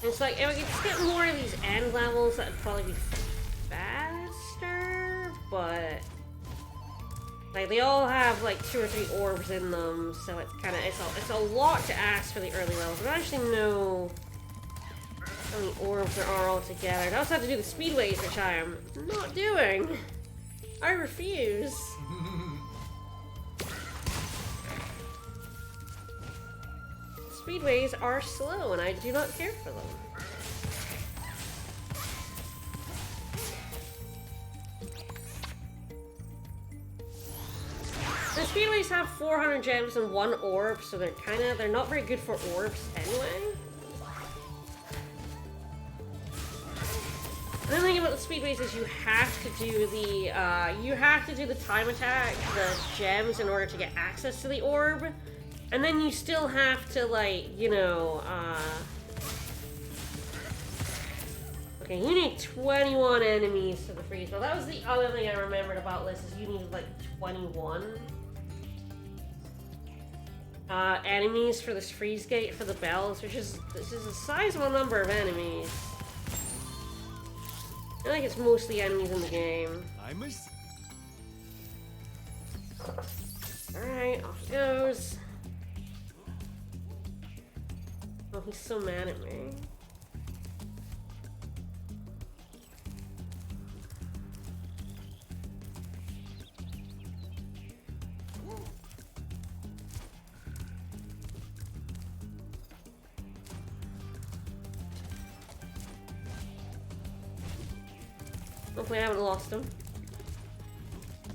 It's like, if I could just get more of these end levels, that would probably be faster, but... Like, they all have, like, 2 or 3 orbs in them, so it's kind of, it's a lot to ask for the early levels. I don't actually know how many orbs there are altogether. I also have to do the speedways, which I am not doing. I refuse. Speedways are slow, and I do not care for them. The speedways have 400 gems and 1 orb, so they're not very good for orbs anyway. The thing about the speedways is you have to do the time attack, the gems, in order to get access to the orb. And then you still have to, like, you know, okay, you need 21 enemies for the freeze. Well, that was the other thing I remembered about this, is you need, like, 21 enemies for this freeze gate for the bells, this is a sizable number of enemies. I feel like it's mostly enemies in the game. Alright, off it goes. Oh, he's so mad at me. Hopefully I haven't lost him.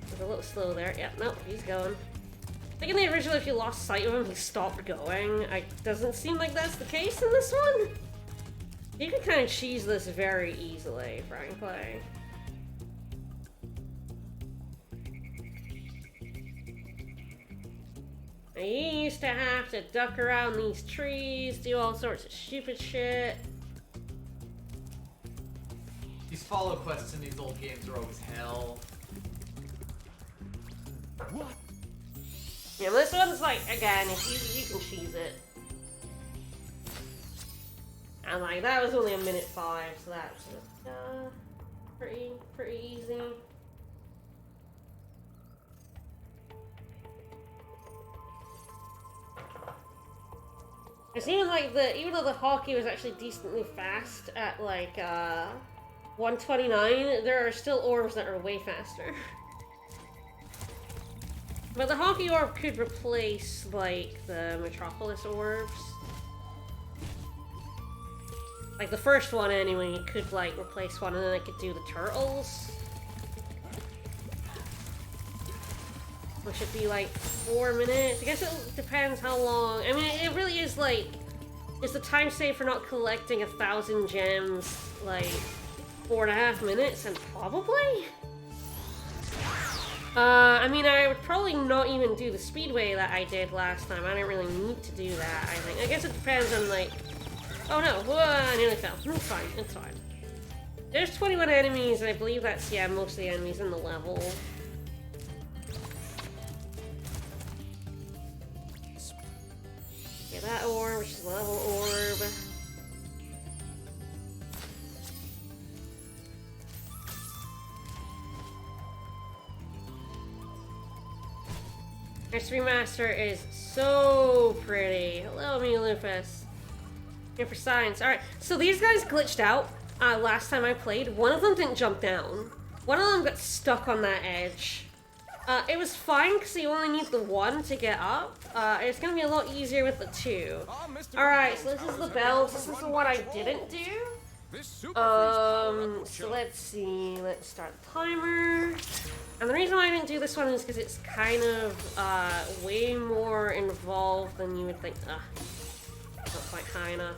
He's a little slow there. Yep, nope, he's going. I think in the original, if you lost sight of him, he stopped going. It doesn't seem like that's the case in this one. You can kind of cheese this very easily, frankly. I used to have to duck around these trees, do all sorts of stupid shit. These follow quests in these old games are always hell. What? Yeah, this one's like, again, if you can cheese it. And like, that was only a minute 5, so that's pretty easy. It seems like even though the hockey was actually decently fast at like 129, there are still orbs that are way faster. But the hockey orb could replace like the Metropolis orbs. Like the first one anyway, could like replace one and then I could do the turtles. Which should be like 4 minutes. I guess it depends how long. I mean, it really is like, is the time saved for not collecting 1,000 gems like 4.5 minutes? And probably? I mean, I would probably not even do the speedway that I did last time. I didn't really need to do that, I think. I guess it depends on like, oh no, whoa, I nearly fell. It's fine, it's fine. There's 21 enemies, and I believe that's, yeah, most of the enemies in the level. Get that orb, which is the level orb. This remaster is so pretty. Hello, me, Lupus. Here for science. Alright, so these guys glitched out last time I played. One of them didn't jump down. One of them got stuck on that edge. It was fine because you only need the one to get up. It's gonna be a lot easier with the two. Alright, so this is the bells. This is the one I didn't do. So let's see. Let's start the timer. And the reason why I didn't do this one is because it's kind of way more involved than you would think. Not quite high enough.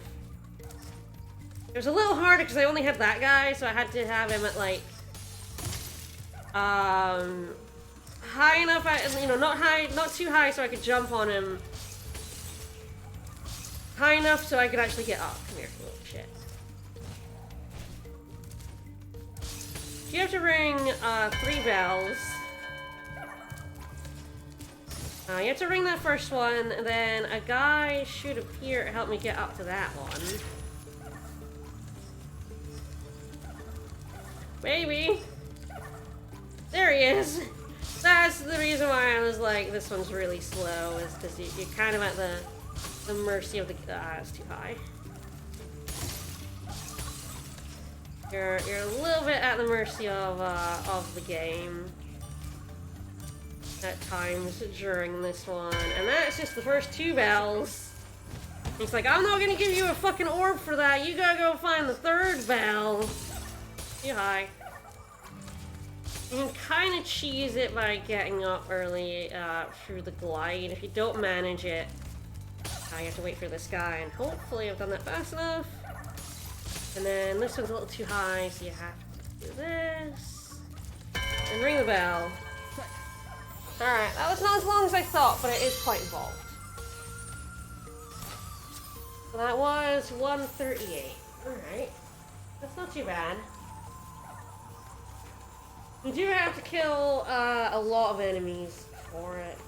It was a little harder because I only had that guy, so I had to have him at like high enough, you know, not too high so I could jump on him. High enough so I could actually get up. Come here, little shit. You have to ring 3 bells. You have to ring that first one, and then a guy should appear to help me get up to that one. Maybe. There he is. That's the reason why I was like, this one's really slow, is because you're kind of at the mercy of the... it's too high. You're a little bit at the mercy of the game at times during this one, and that's just the first 2 bells. He's like, I'm not gonna give you a fucking orb for that. You gotta go find the 3rd bell. Too high. You can kind of cheese it by getting up early through the glide. If you don't manage it, you have to wait for this guy, and hopefully I've done that fast enough. And then this one's a little too high, so you have to do this. And ring the bell. Alright, that was not as long as I thought, but it is quite involved. So that was 138. Alright. That's not too bad. You do have to kill a lot of enemies for it.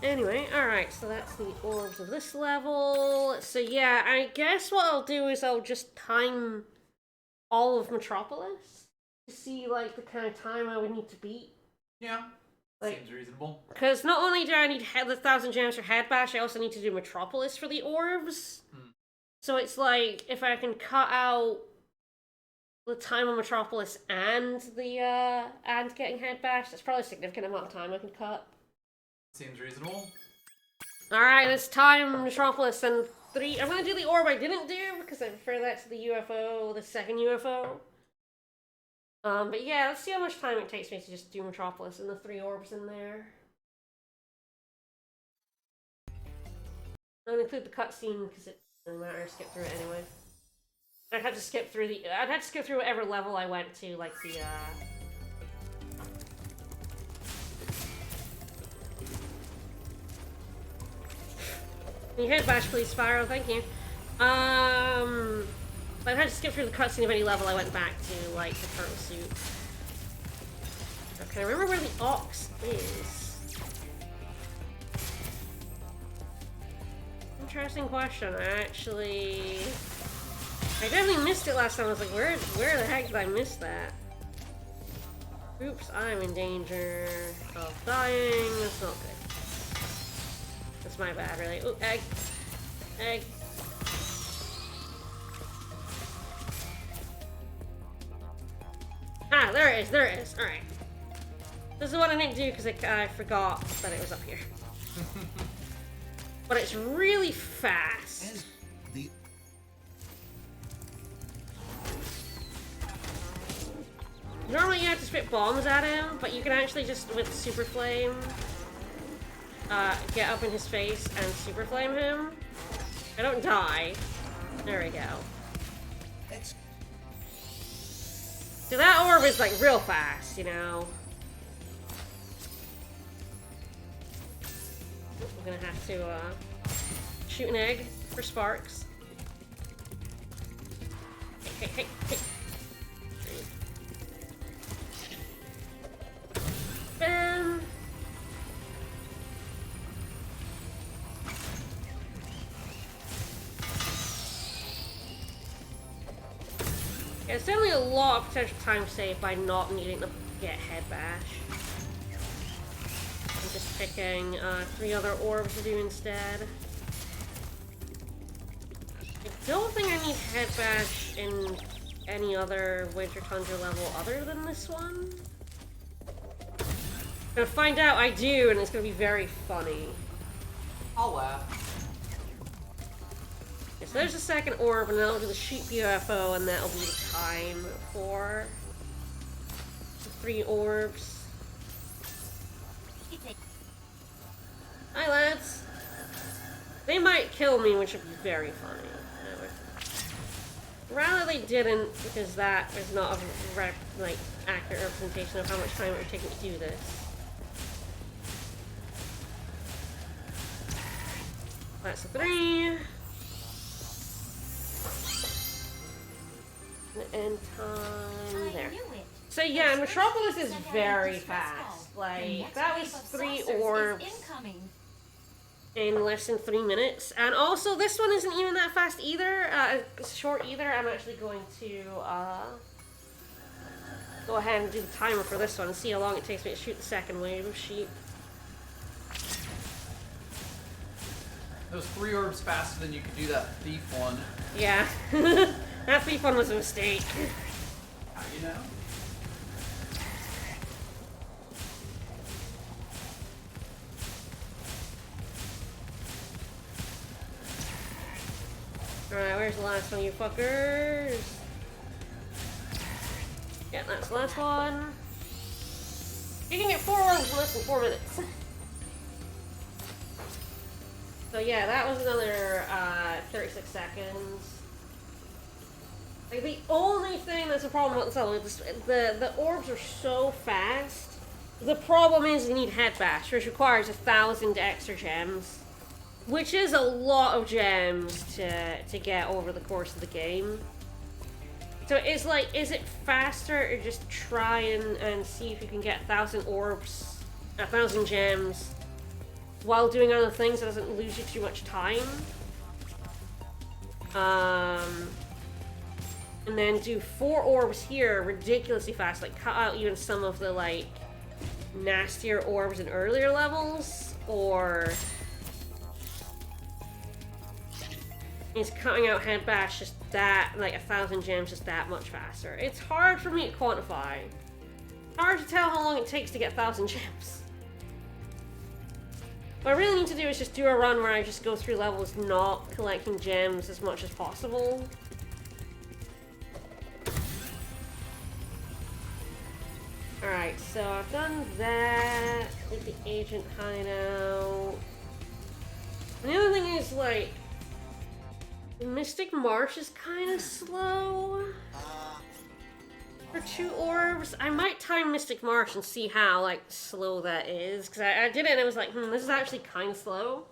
Anyway, alright, so that's the orbs of this level. So yeah, I guess what I'll do is I'll just time all of Metropolis to see, like, the kind of time I would need to beat. Yeah, like, seems reasonable. Because not only do I need the 1,000 gems for Head Bash, I also need to do Metropolis for the orbs. So it's like, if I can cut out the time on Metropolis and the, and getting Head Bash, that's probably a significant amount of time I can cut. Seems reasonable. Alright, it's time Metropolis and 3. I'm gonna do the orb I didn't do because I prefer that to the UFO, the second UFO. But yeah, let's see how much time it takes me to just do Metropolis and the 3 orbs in there. I'll include the cutscene because it doesn't matter, skip through it anyway. I'd have to skip through whatever level I went to, like the, Can you head bash, please, Spyro? Thank you. But I'd have to skip through the cutscene of any level I went back to, like, the turtle suit. Okay, remember where the ox is. Interesting question. I definitely missed it last time. I was like, where the heck did I miss that? Oops, I'm in danger of dying. That's not good. That's my bad, really. Ooh, egg. Egg. Ah, there it is, there it is. Alright. This is what I didn't do because I forgot that it was up here. But it's really fast. Normally you have to spit bombs at him, but you can actually just, with Super Flame, get up in his face and Super Flame him. I don't die. There we go. So that orb is like real fast, you know? We're gonna have to, shoot an egg for sparks. Hey, hey, hey, hey. Bam! Yeah, it's definitely a lot of potential time saved by not needing to get head bash. I'm just picking 3 other orbs to do instead. I don't think I need head bash in any other Winter Tundra level other than this one. I'm gonna find out I do, and it's gonna be very funny. I'll laugh. Okay, so there's the second orb, and then I'll do the sheep UFO, and that'll be the time for the 3 orbs. Hi, lads. They might kill me, which would be very funny. Rather they didn't, because that is not a accurate representation of how much time it would take me to do this. That's a 3. And time there. So yeah, Metropolis is very fast. Like, that was 3 orbs in less than 3 minutes. And also, this one isn't even that fast either. It's short either. I'm actually going to go ahead and do the timer for this one and see how long it takes me to shoot the second wave of sheep. Those 3 orbs faster than you could do that thief one. Yeah. That thief one was a mistake. How you know? Alright, where's the last one, you fuckers? Yeah, that's the last one. You can get 4 orbs in less than 4 minutes. So yeah, that was another 36 seconds. Like, the only thing that's a problem with this level is the orbs are so fast. The problem is you need head bash, which requires 1,000 extra gems. Which is a lot of gems to get over the course of the game. So it's like, is it faster or just try and see if you can get 1,000 orbs, 1,000 gems, while doing other things that doesn't lose you too much time? And then do 4 orbs here ridiculously fast, like cut out even some of the like nastier orbs in earlier levels, or is cutting out head bash just that, like 1,000 gems just that much faster. It's hard for me to quantify. Hard to tell how long it takes to get 1,000 gems. What I really need to do is just do a run where I just go through levels not collecting gems as much as possible. Alright, so I've done that with the agent hideout. And the other thing is, like, Mystic Marsh is kind of slow for 2 orbs. I might time Mystic Marsh and see how, like, slow that is. Because I did it and I was like, this is actually kind of slow.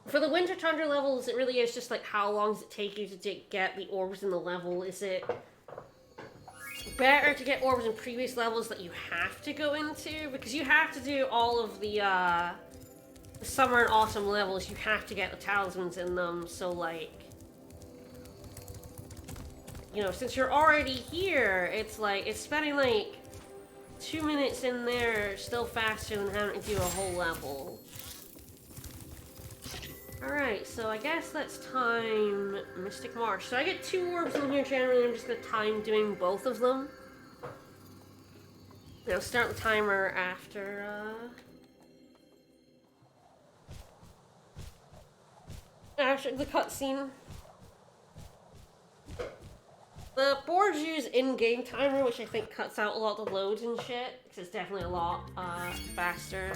For the Winter Tundra levels, it really is just like how long does it take you to get the orbs in the level? Is it better to get orbs in previous levels that you have to go into? Because you have to do all of the summer and autumn levels, you have to get the talismans in them, so like, you know, since you're already here, it's like, it's spending like 2 minutes in there still faster than having to do a whole level. Alright, so I guess let's time Mystic Marsh. So I get 2 orbs in here generally, I'm just gonna time doing both of them. You know, start the timer after, after the cutscene. The boards use in-game timer, which I think cuts out a lot of the loads and shit, because it's definitely a lot, faster.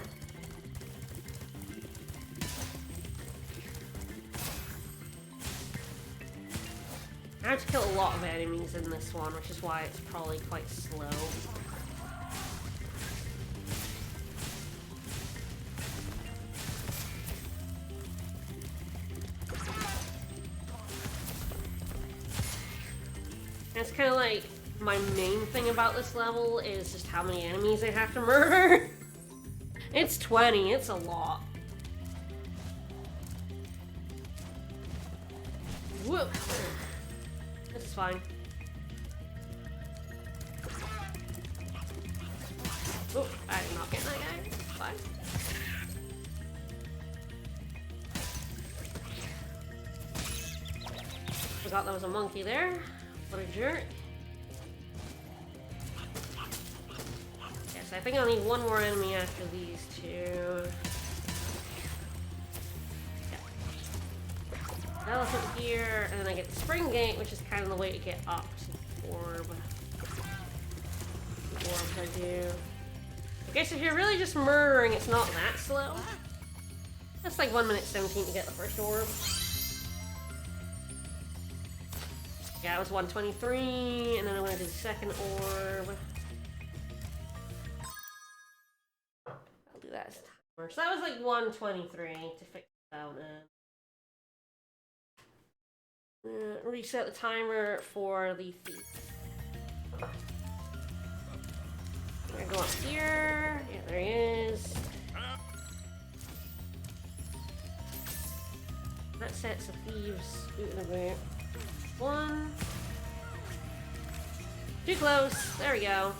I have to kill a lot of enemies in this one, which is why it's probably quite slow. And it's kind of like, my main thing about this level is just how many enemies I have to murder. It's 20, it's a lot. Whoop. This is fine. Oh, I did not get that guy. It's fine. Forgot there was a monkey there. What a jerk. Yes, I think I'll need one more enemy after these 2. Elephant here, and then I get the spring gate, which is kind of the way to get up to the orb. The orbs I do. I guess if you're really just murdering, it's not that slow. That's like 1 minute 17 to get the first orb. Yeah, it was 123, and then I'm gonna do the second orb. I'll do that as a timer. So that was like 123 to fix it out. Reset the timer for the thief. I'm gonna go up here. Yeah, there he is. That sets the thieves boot in the boot. 1. Too close. There we go.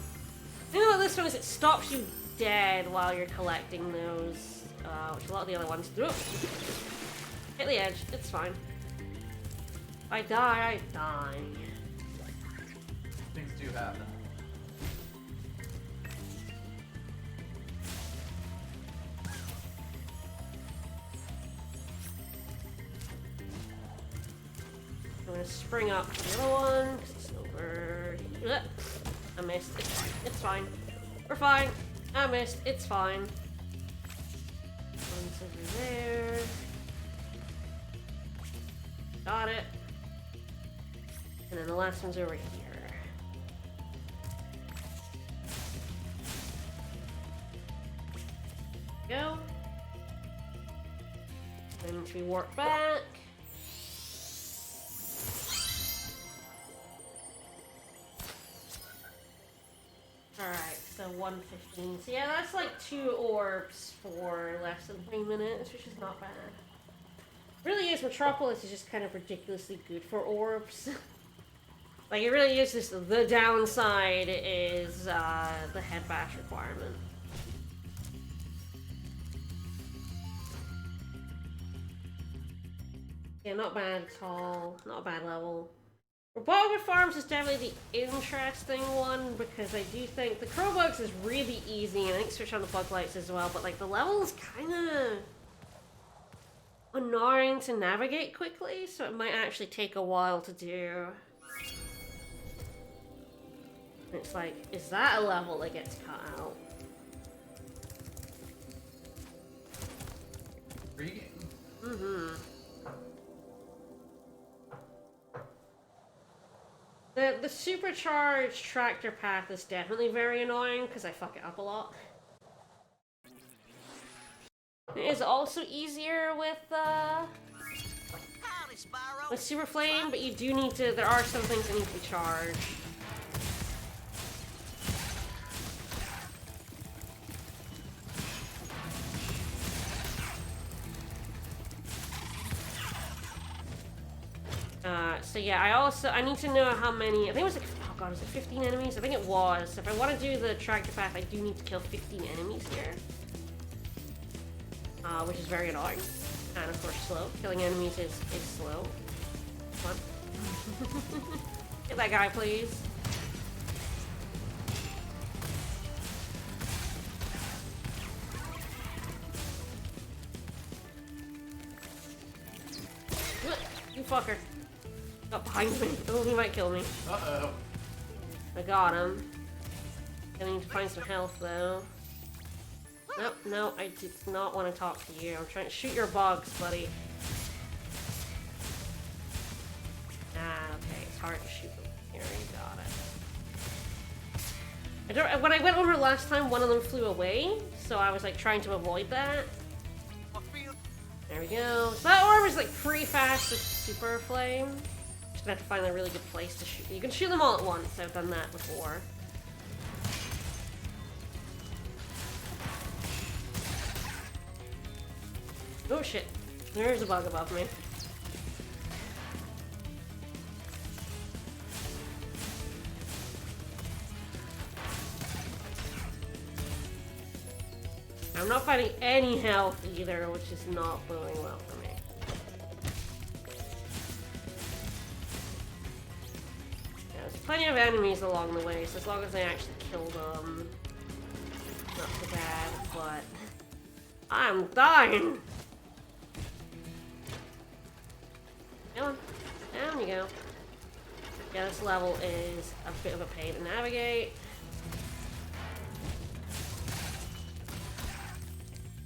The thing about this one is it stops you dead while you're collecting those, which a lot of the other ones do. Hit the edge. It's fine. If I die, I die. Things do happen. I'm gonna spring up the other one, because it's over. Ugh. I missed. It's fine. It's fine. We're fine. I missed. It's fine. One's over there. Got it. And then the last one's over here. Go. Then we warp back. Alright, so 115. So yeah, that's like 2 orbs for less than 3 minutes, which is not bad. Really is, Metropolis is just kind of ridiculously good for orbs. Like, it really is just the downside is the head bash requirement. Yeah, not bad at all. Not a bad level. Robotic Farms is definitely the interesting one because I do think the crow bugs is really easy and I think switch on the bug lights as well, but like the level is kind of annoying to navigate quickly, so it might actually take a while to do. And it's like, is that a level that gets cut out? Intriguing. Mm-hmm. The supercharged tractor path is definitely very annoying because I fuck it up a lot. It is also easier with Howdy, Spyro. Super Flame, but you do need to. There are some things that need to be charged. So yeah, I need to know how many. I think it was like, oh god, was it 15 enemies? I think it was. If I want to do the tractor path, I do need to kill 15 enemies here. Which is very annoying. And of course slow. Killing enemies is slow. Come on. Get that guy, please. You fucker. Got behind me. Oh, he might kill me. Uh-oh. I got him. I need to find some health, though. Nope, no, I did not want to talk to you. I'm trying to shoot your bugs, buddy. Ah, okay, it's hard to shoot them. Here, you got it. When I went over last time, one of them flew away, so I was like trying to avoid that. There we go. So that orb is like pretty fast with Super Flame. Just gonna have to find a really good place to shoot. You can shoot them all at once. I've done that before. Oh shit. There's a bug above me. I'm not finding any health either, which is not boding well for me. Yeah, there's plenty of enemies along the way, so as long as I actually kill them, not so bad, but I'm dying! Come on, down you go. Yeah, this level is a bit of a pain to navigate.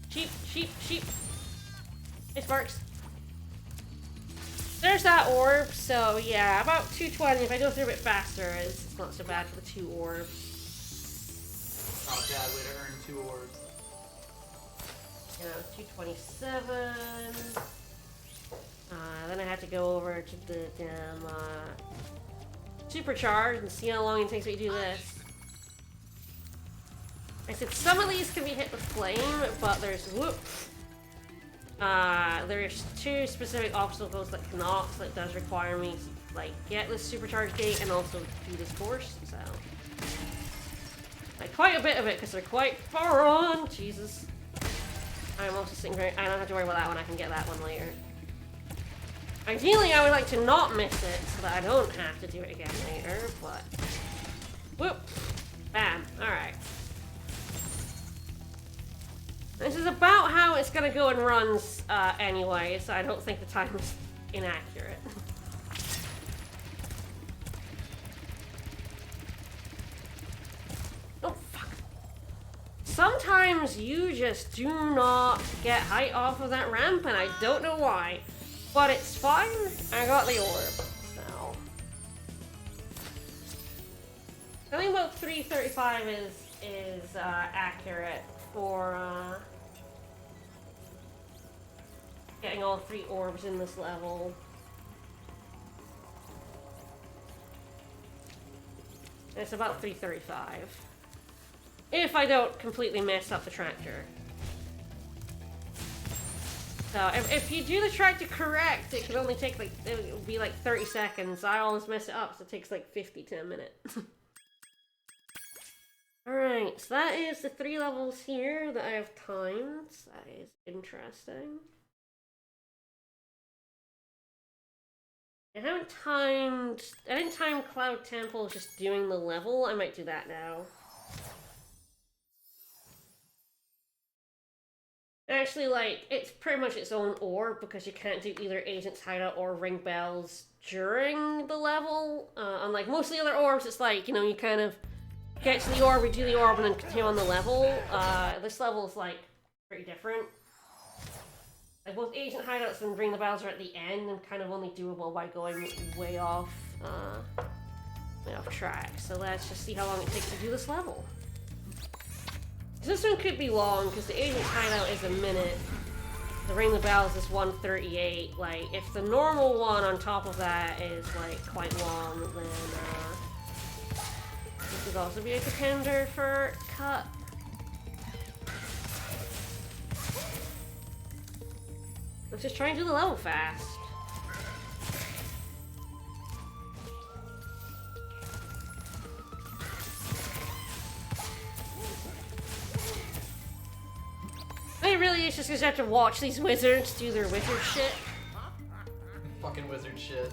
Sheep, sheep, sheep. Hey, Sparks. There's that orb, so yeah, about 220. If I go through a bit faster, it's not so bad for the 2 orbs. Not a bad way to earn 2 orbs. Yeah, 227. Then I have to go over to the damn supercharge and see how long it takes me to do this. I said some of these can be hit with flame, but there's there's 2 specific obstacles that cannot, so it does require me to like get this supercharged gate and also do this course. So like quite a bit of it because they're quite far on. Jesus, I'm also sitting here. I don't have to worry about that one. I can get that one later. Ideally, I would like to not miss it so that I don't have to do it again later. But whoop, bam. All right. This is about how it's gonna go in runs anyway, so I don't think the time is inaccurate. Oh, fuck. Sometimes you just do not get height off of that ramp, and I don't know why. But it's fine. I got the orb, so. I think about 335 is accurate for getting all 3 orbs in this level. It's about 335. If I don't completely mess up the tractor. So if you do the tractor correct, it can only take like, it would be like 30 seconds. I always mess it up, so it takes like 10 minutes. Alright, so that is the 3 levels here that I have timed. That is interesting. I didn't time Cloud Temple just doing the level. I might do that now. Actually, like, it's pretty much its own orb because you can't do either Agent's Hideout or Ring Bells during the level. Unlike most of the other orbs, it's like, you know, you kind of get to the orb, we do the orb, and then continue on the level. This level is, like, pretty different. Like both Agent Hideouts and Ring the Bells are at the end and kind of only doable by going way off track. So let's just see how long it takes to do this level. This one could be long because the Agent Hideout is a minute. The Ring the Bells is 1:38. Like, if the normal one on top of that is like quite long, then this would also be a contender for cut. Let's just try and do the level fast. It really is just because you have to watch these wizards do their wizard shit. Fucking wizard shit.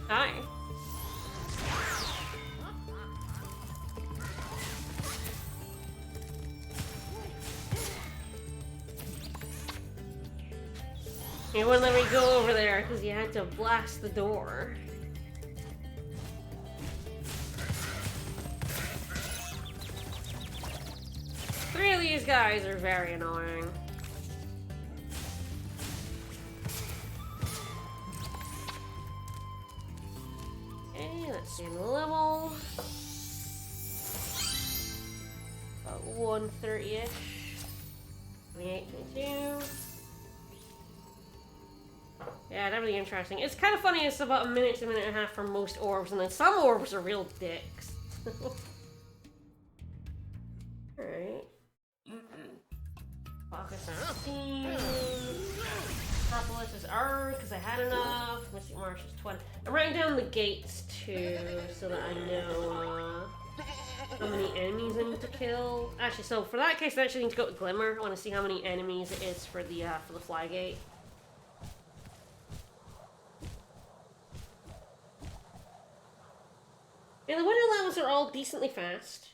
Hi. You wouldn't let me go over there because you had to blast the door. Three of these guys are very annoying. Okay, let's see the level. About 1:30-ish. 28, 22. Yeah, definitely interesting. It's kind of funny, it's about a minute to a minute and a half for most orbs, and then some orbs are real dicks. Alright. Focus on Steam. Propolis is R, because I had enough. Mystic Marsh is 20. I'm writing down the gates, too, so that I know how many enemies I need to kill. Actually, so for that case, I actually need to go to Glimmer. I want to see how many enemies it is for the Flygate. And the winter levels are all decently fast.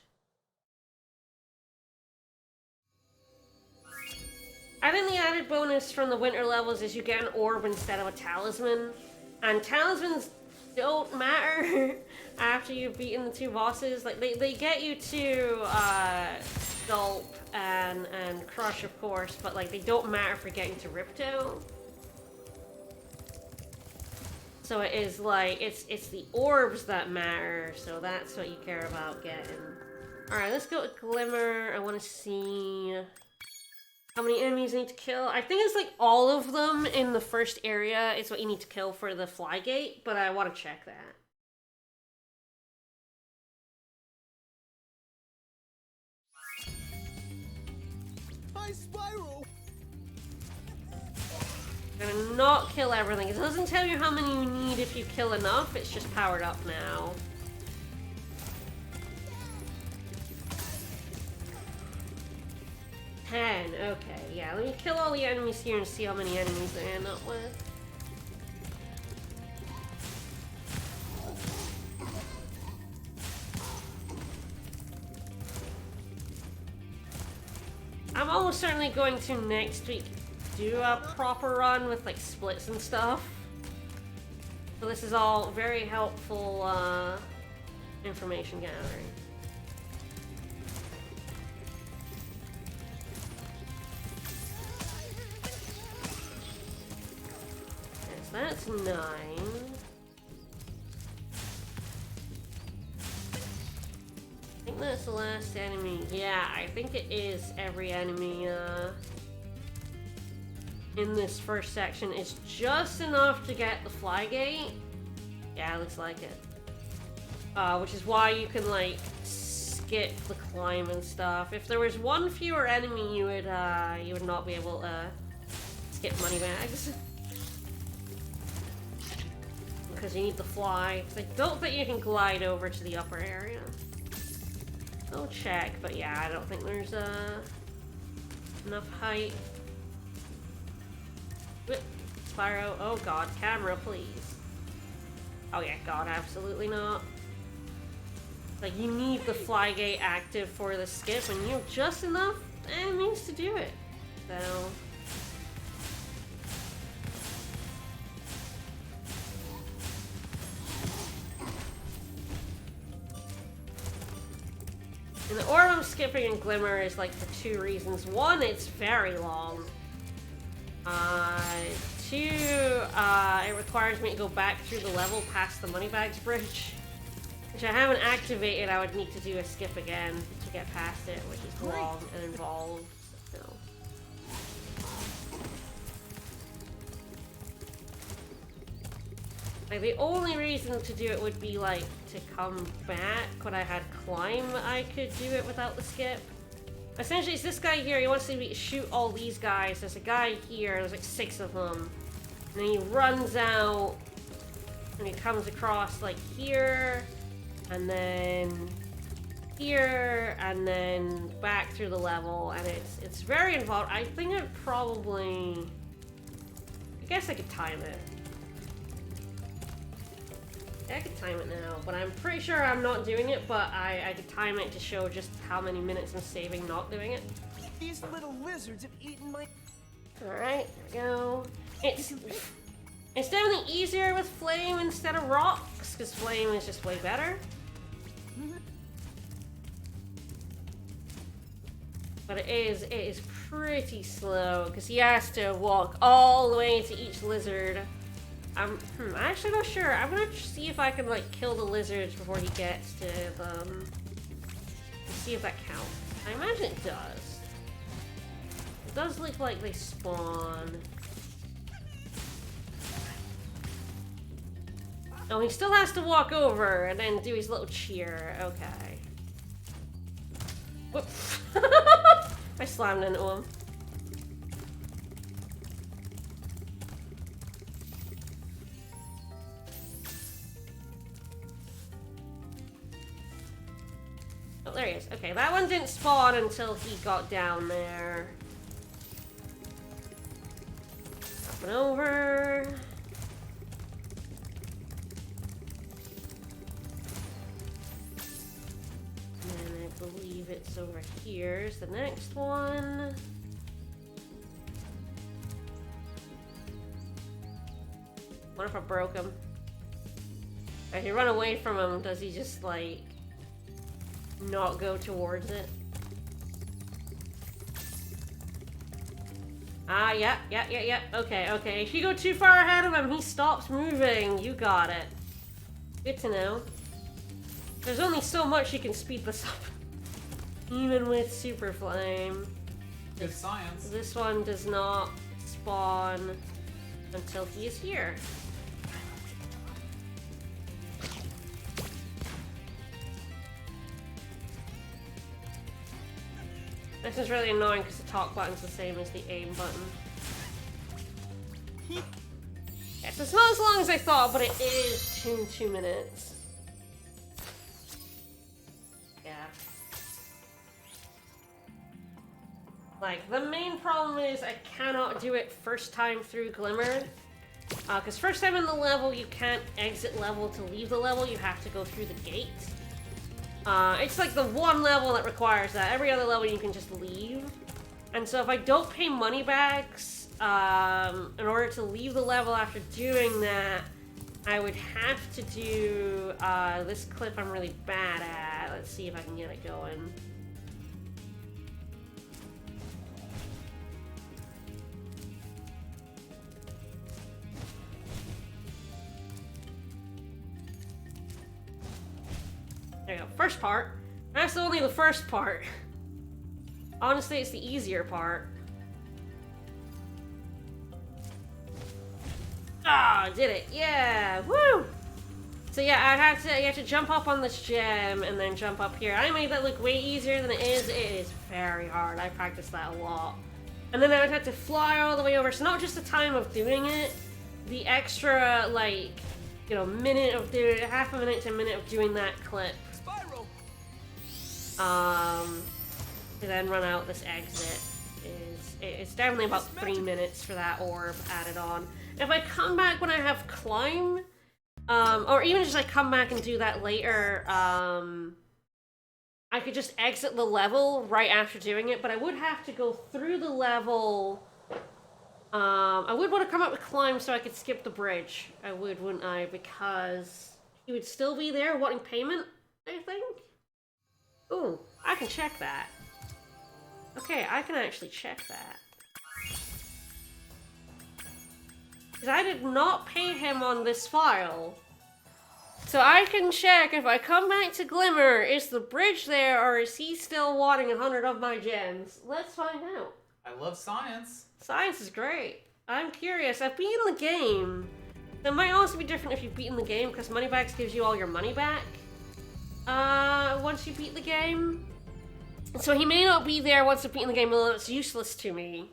I think the added bonus from the winter levels is you get an orb instead of a talisman. And talismans don't matter after you've beaten the two bosses. Like, they get you to Gulp and Crush, of course, but like they don't matter for getting to Ripto. So it is like, it's the orbs that matter, so that's what you care about getting. Alright, let's go with Glimmer. I want to see how many enemies I need to kill. I think it's like all of them in the first area is what you need to kill for the Flygate, but I want to check that. Hi, Spyro! I'm gonna not kill everything. It doesn't tell you how many you need if you kill enough, it's just powered up now. Okay, yeah, let me kill all the enemies here and see how many enemies I end up with. I'm almost certainly going to next week do a proper run with like splits and stuff. So this is all very helpful information gathering. Yes, that's 9. I think that's the last enemy. Yeah, I think it is every enemy in this first section. Is just enough to get the Flygate. Yeah, it looks like it. Which is why you can like skip the climb and stuff. If there was one fewer enemy, you would not be able to skip Moneybags. Because you need to fly. I don't think you can glide over to the upper area. I'll check, but yeah, I don't think there's enough height. Whip, Spyro, oh god, camera please. Oh yeah, god, absolutely not. Like, you need the Flygate active for the skip, and you have just enough enemies to do it. So... And the orb I'm skipping in Glimmer is like for two reasons. One, it's very long. Two, it requires me to go back through the level past the Moneybags Bridge, which I haven't activated. I would need to do a skip again to get past it, which is long and involved. So. Like, the only reason to do it would be like to come back when I had climb. I could do it without the skip. Essentially, it's this guy here. He wants to shoot all these guys. There's a guy here. There's like 6 of them. And then he runs out. And he comes across like here. And then here. And then back through the level. And it's very involved. I think I'd probably... I guess I could time it. I could time it now, but I'm pretty sure I'm not doing it, but I could time it to show just how many minutes I'm saving not doing it. These little lizards have eaten my... Alright, there we go. It's definitely easier with flame instead of rocks, because flame is just way better. But it is pretty slow, because he has to walk all the way to each lizard. I'm actually not sure. I'm gonna see if I can like kill the lizards before he gets to them. See if that counts. I imagine it does. It does look like they spawn. Oh, he still has to walk over and then do his little cheer. Okay. Whoop. I slammed into him. Oh, there he is. Okay, that one didn't spawn until he got down there. Up and over. And I believe it's over here's the next one. What if I broke him? If you run away from him, does he just like not go towards it? Ah, yep. Okay. If you go too far ahead of him, he stops moving. You got it. Good to know. There's only so much you can speed this up. Even with Super Flame. Good science. This one does not spawn until he is here. This is really annoying because the talk button's the same as the aim button. Yes, it's not as long as I thought, but it is 2 minutes. Yeah. Like, the main problem is I cannot do it first time through Glimmer. Because first time in the level, you can't exit level to leave the level, you have to go through the gate. It's like the one level that requires that. Every other level you can just leave. And so if I don't pay money bags, in order to leave the level after doing that, I would have to do this clip I'm really bad at. Let's see if I can get it going. There you go. First part. That's only the first part. Honestly, it's the easier part. Ah, did it. Yeah. Woo! So yeah, you have to jump up on this gem and then jump up here. I made that look way easier than it is. It is very hard. I practiced that a lot. And then I would have to fly all the way over. So not just the time of doing it, the extra, like, you know, minute of doing it, half a minute to a minute of doing that clip. Spyro. To then run out this exit it's definitely about 3 minutes for that orb added on. If I come back when I have climb, or even just like come back and do that later, I could just exit the level right after doing it, but I would have to go through the level. I would want to come up with climb so I could skip the bridge. I would, wouldn't I? Because he would still be there wanting payment, I think. Ooh. I can check that. Okay, I can actually check that. Because I did not pay him on this file. So I can check if I come back to Glimmer, is the bridge there or is he still wanting 100 of my gems? Let's find out. I love science. Science is great. I'm curious. I've beaten the game. That might also be different if you've beaten the game because Moneybags gives you all your money back. Once you beat the game. So he may not be there once I've beaten the game, although it's useless to me.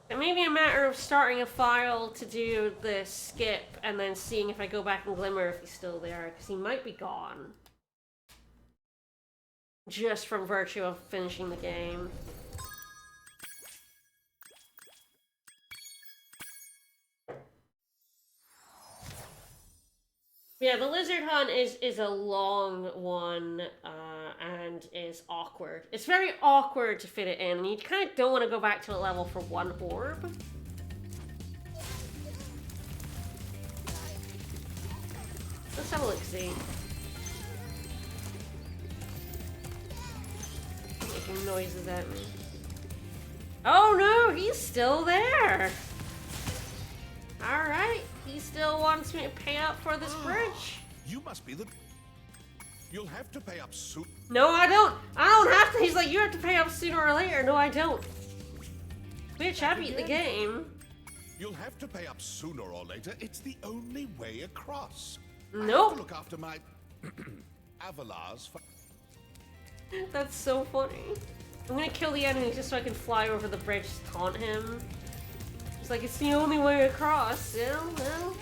It may be a matter of starting a file to do the skip and then seeing if I go back and Glimmer if he's still there, because he might be gone. Just from virtue of finishing the game. Yeah, the lizard hunt is a long one, and is awkward. It's very awkward to fit it in, and you kind of don't want to go back to a level for one orb. Let's have a look-see. Making noises at me. Oh no, he's still there! Alright, he still wants me to pay up for this bridge. You must be the... You'll have to pay up soon. No, I don't. I don't have to. He's like, you have to pay up sooner or later. No, I don't. Bitch, I beat the game. You'll have to pay up sooner or later. It's the only way across. I Nope. have to look after my... Avalars. That's so funny. I'm gonna kill the enemy just so I can fly over the bridge to taunt him. It's like, it's the only way across. Well,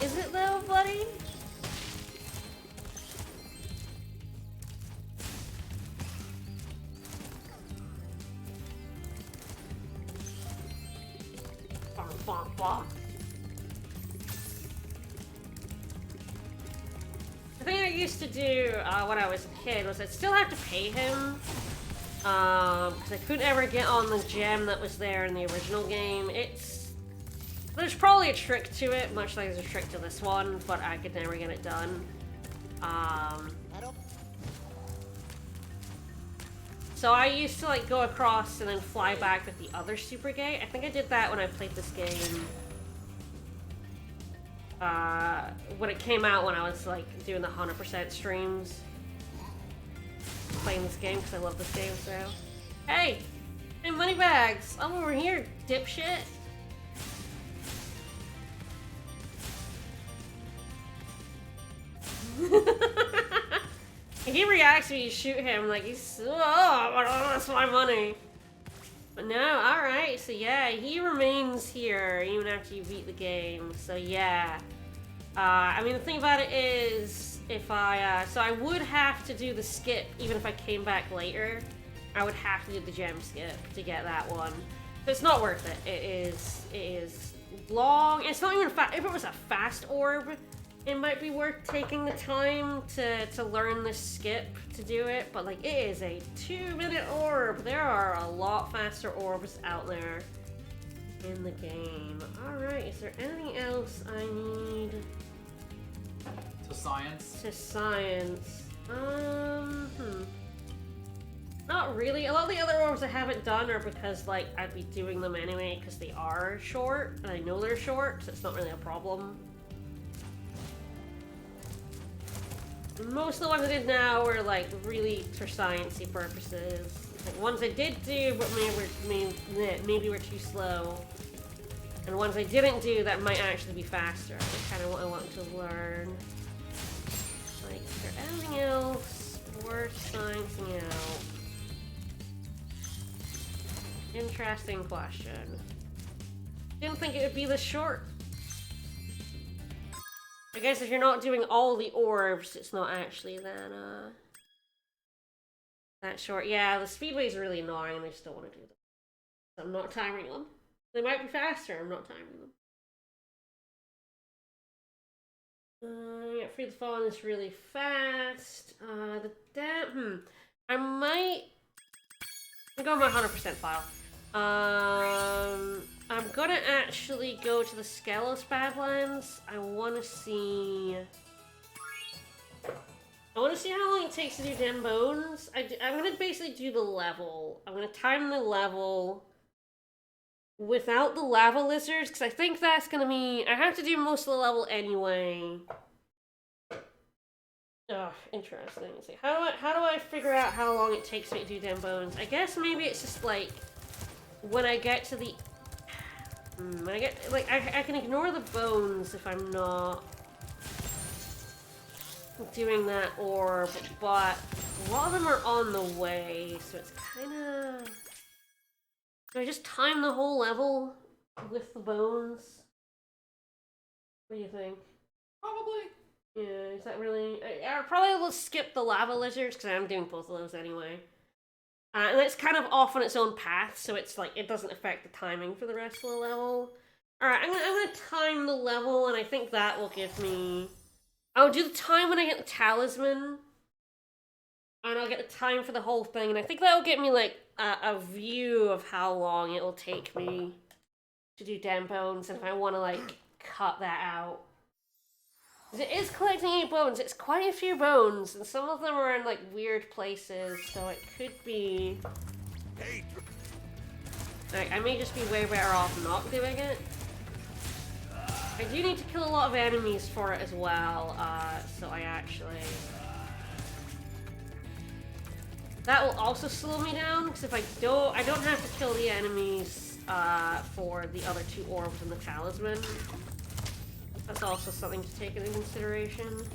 is it though, buddy? Bonk, bonk. The thing I used to do when I was a kid was I'd still have to pay him. Because I couldn't ever get on the gem that was there in the original game. There's probably a trick to it, much like there's a trick to this one, but I could never get it done. So I used to like go across and then fly back with the other super gate. I think I did that when I played this game. When it came out when I was like doing the 100% streams. Playing this game because I love this game, so. Hey! Hey, Moneybags! I'm over here, dipshit! He reacts when you shoot him like he's, oh, that's my money. But no, alright, so yeah, he remains here even after you beat the game, so yeah. I mean, the thing about it is, if so I would have to do the skip even if I came back later. I would have to do the gem skip to get that one. But it's not worth it. It is long. It's not even fast. If it was a fast orb, it might be worth taking the time to learn the skip to do it, but like it is a 2-minute orb. There are a lot faster orbs out there in the game. Alright, is there anything else I need? To science? To science. Not really. A lot of the other orbs I haven't done are because like I'd be doing them anyway because they are short, and I know they're short, so it's not really a problem. Most of the ones I did now were like really for sciencey purposes. Like ones I did do, but maybe were too slow. And ones I didn't do that might actually be faster. That's kind of what I want to learn. Like, is there anything else worth sciencing out? Interesting question. Didn't think it would be this short. I guess if you're not doing all the orbs, it's not actually that short. Yeah, the speedway's really annoying and I still want to do them. So I'm not timing them. They might be faster, I'm not timing them. Yeah, free the fall is really fast. I might go my 100% file. I'm gonna actually go to the Skelos Badlands. I wanna see takes to do Den Bones, I'm gonna basically do the level. I'm gonna time the level without the lava lizards, because I think that's gonna be... I have to do most of the level anyway. Oh, interesting. Let's see. How do I figure out how long it takes me to do Den Bones? I guess maybe it's just like when I get to the... when I get like I can ignore the bones if I'm not doing that orb, but a lot of them are on the way, so it's kind of... Do I just time the whole level with the bones? What do you think? Probably. Yeah, is that really... I probably will skip the lava lizards, because I'm doing both of those anyway. And it's kind of off on its own path, so it's like, it doesn't affect the timing for the rest of the level. Alright, I'm gonna time the level, and I think that will give me... I'll do the time when I get the talisman. And I'll get the time for the whole thing, and I think that'll get me, like, a view of how long it will take me to do Den Bones, and if I want to, like, cut that out. It is collecting 8 bones. It's quite a few bones, and some of them are in, like, weird places, so it could be... Like, I may just be way better off not doing it. I do need to kill a lot of enemies for it as well, so I actually... That will also slow me down, because if I don't have to kill the enemies, for the other 2 orbs and the talisman. That's also something to take into consideration.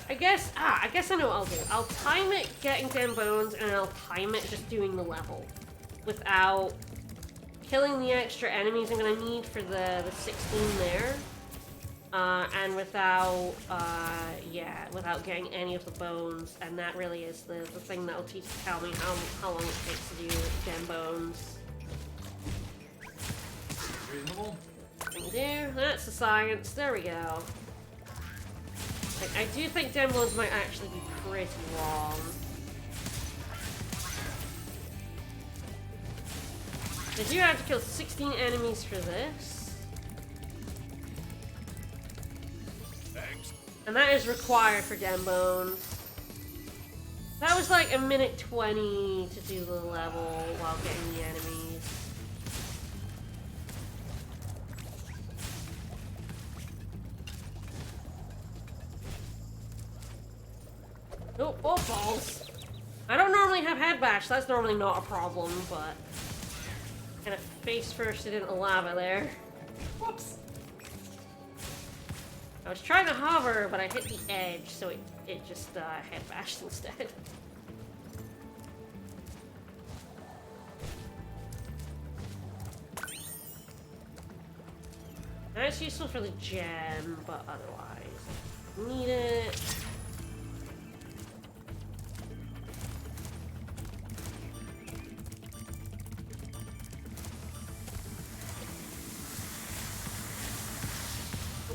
I guess I know what I'll do. I'll time it getting 10 bones, and I'll time it just doing the level. Without killing the extra enemies I'm gonna need for the 16 there. And without getting any of the bones, and that really is the thing that'll tell me how long it takes to do Den Bones. Reasonable. There, that's the science. There we go. Like, I do think Den Bones might actually be pretty long. I do have to kill 16 enemies for this. And that is required for Den Bones. That was like 1:20 to do the level while getting the enemies. Oh, balls. I don't normally have head bash, so that's normally not a problem, but... Kind of face firsted in the lava there. Whoops. I was trying to hover, but I hit the edge, so it just head bashed instead. That's useful for the gem, but otherwise, need it.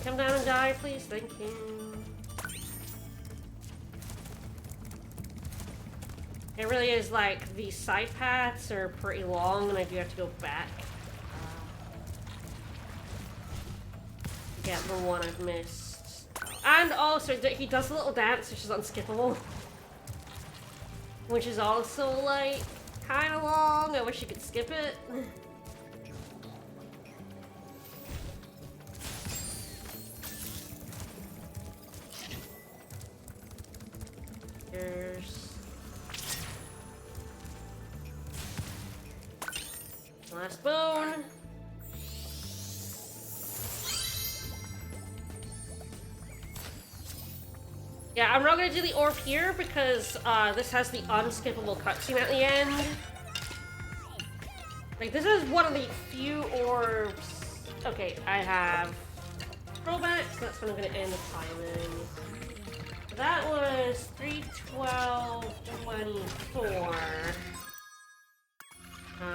Come down and die, please. Thank you. It really is like these side paths are pretty long, and I do have to go back. Get the one I've missed. And also, he does a little dance, which is unskippable. Which is also, like, kind of long. I wish you could skip it. Last bone. Yeah, I'm not gonna do the orb here because this has the unskippable cutscene at the end. Like, this is one of the few orbs. Okay, I have throwback, so that's when I'm gonna end the timing. That was 3:12:24.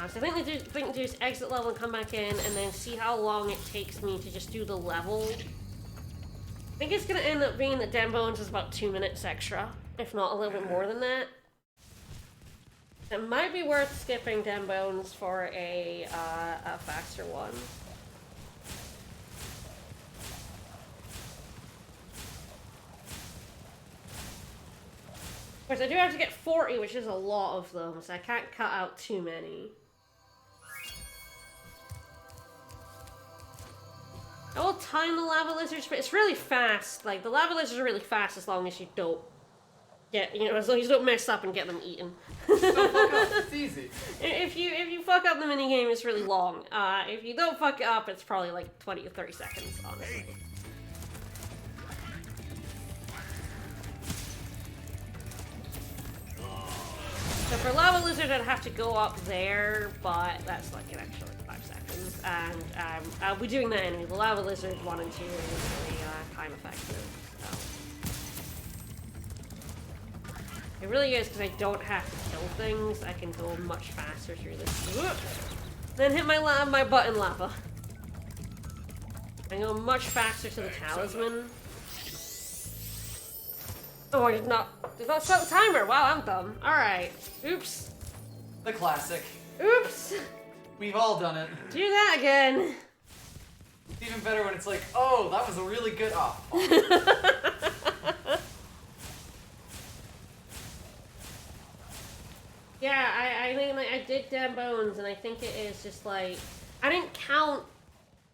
So I think the thing to do is exit level and come back in, and then see how long it takes me to just do the level. I think it's gonna end up being that Den Bones is about 2 minutes extra, if not a little bit more than that. It might be worth skipping Den Bones for a faster one. course, I do have to get 40, which is a lot of them, so I can't cut out too many. I will time the lava lizards, but it's really fast. Like, the lava lizards are really fast as long as you don't get, you know, as long as you don't mess up and get them eaten. It's easy. If you fuck up the minigame, it's really long. If you don't fuck it up, it's probably like 20 to 30 seconds, honestly. So for lava lizard, I'd have to go up there, but that's like an extra like 5 seconds. And I'll be doing that anyway. The lava lizard 1 and 2 are really time effective. So. It really is because I don't have to kill things. I can go much faster through this. Then hit my button lava. I go much faster to the talisman. Oh, I did not start the timer. Wow, I'm dumb. Alright. Oops. The classic. Oops. We've all done it. Do that again. It's even better when it's like, oh, that was a really good off. Yeah, I think like I did damn bones, and I think it is just like I didn't count.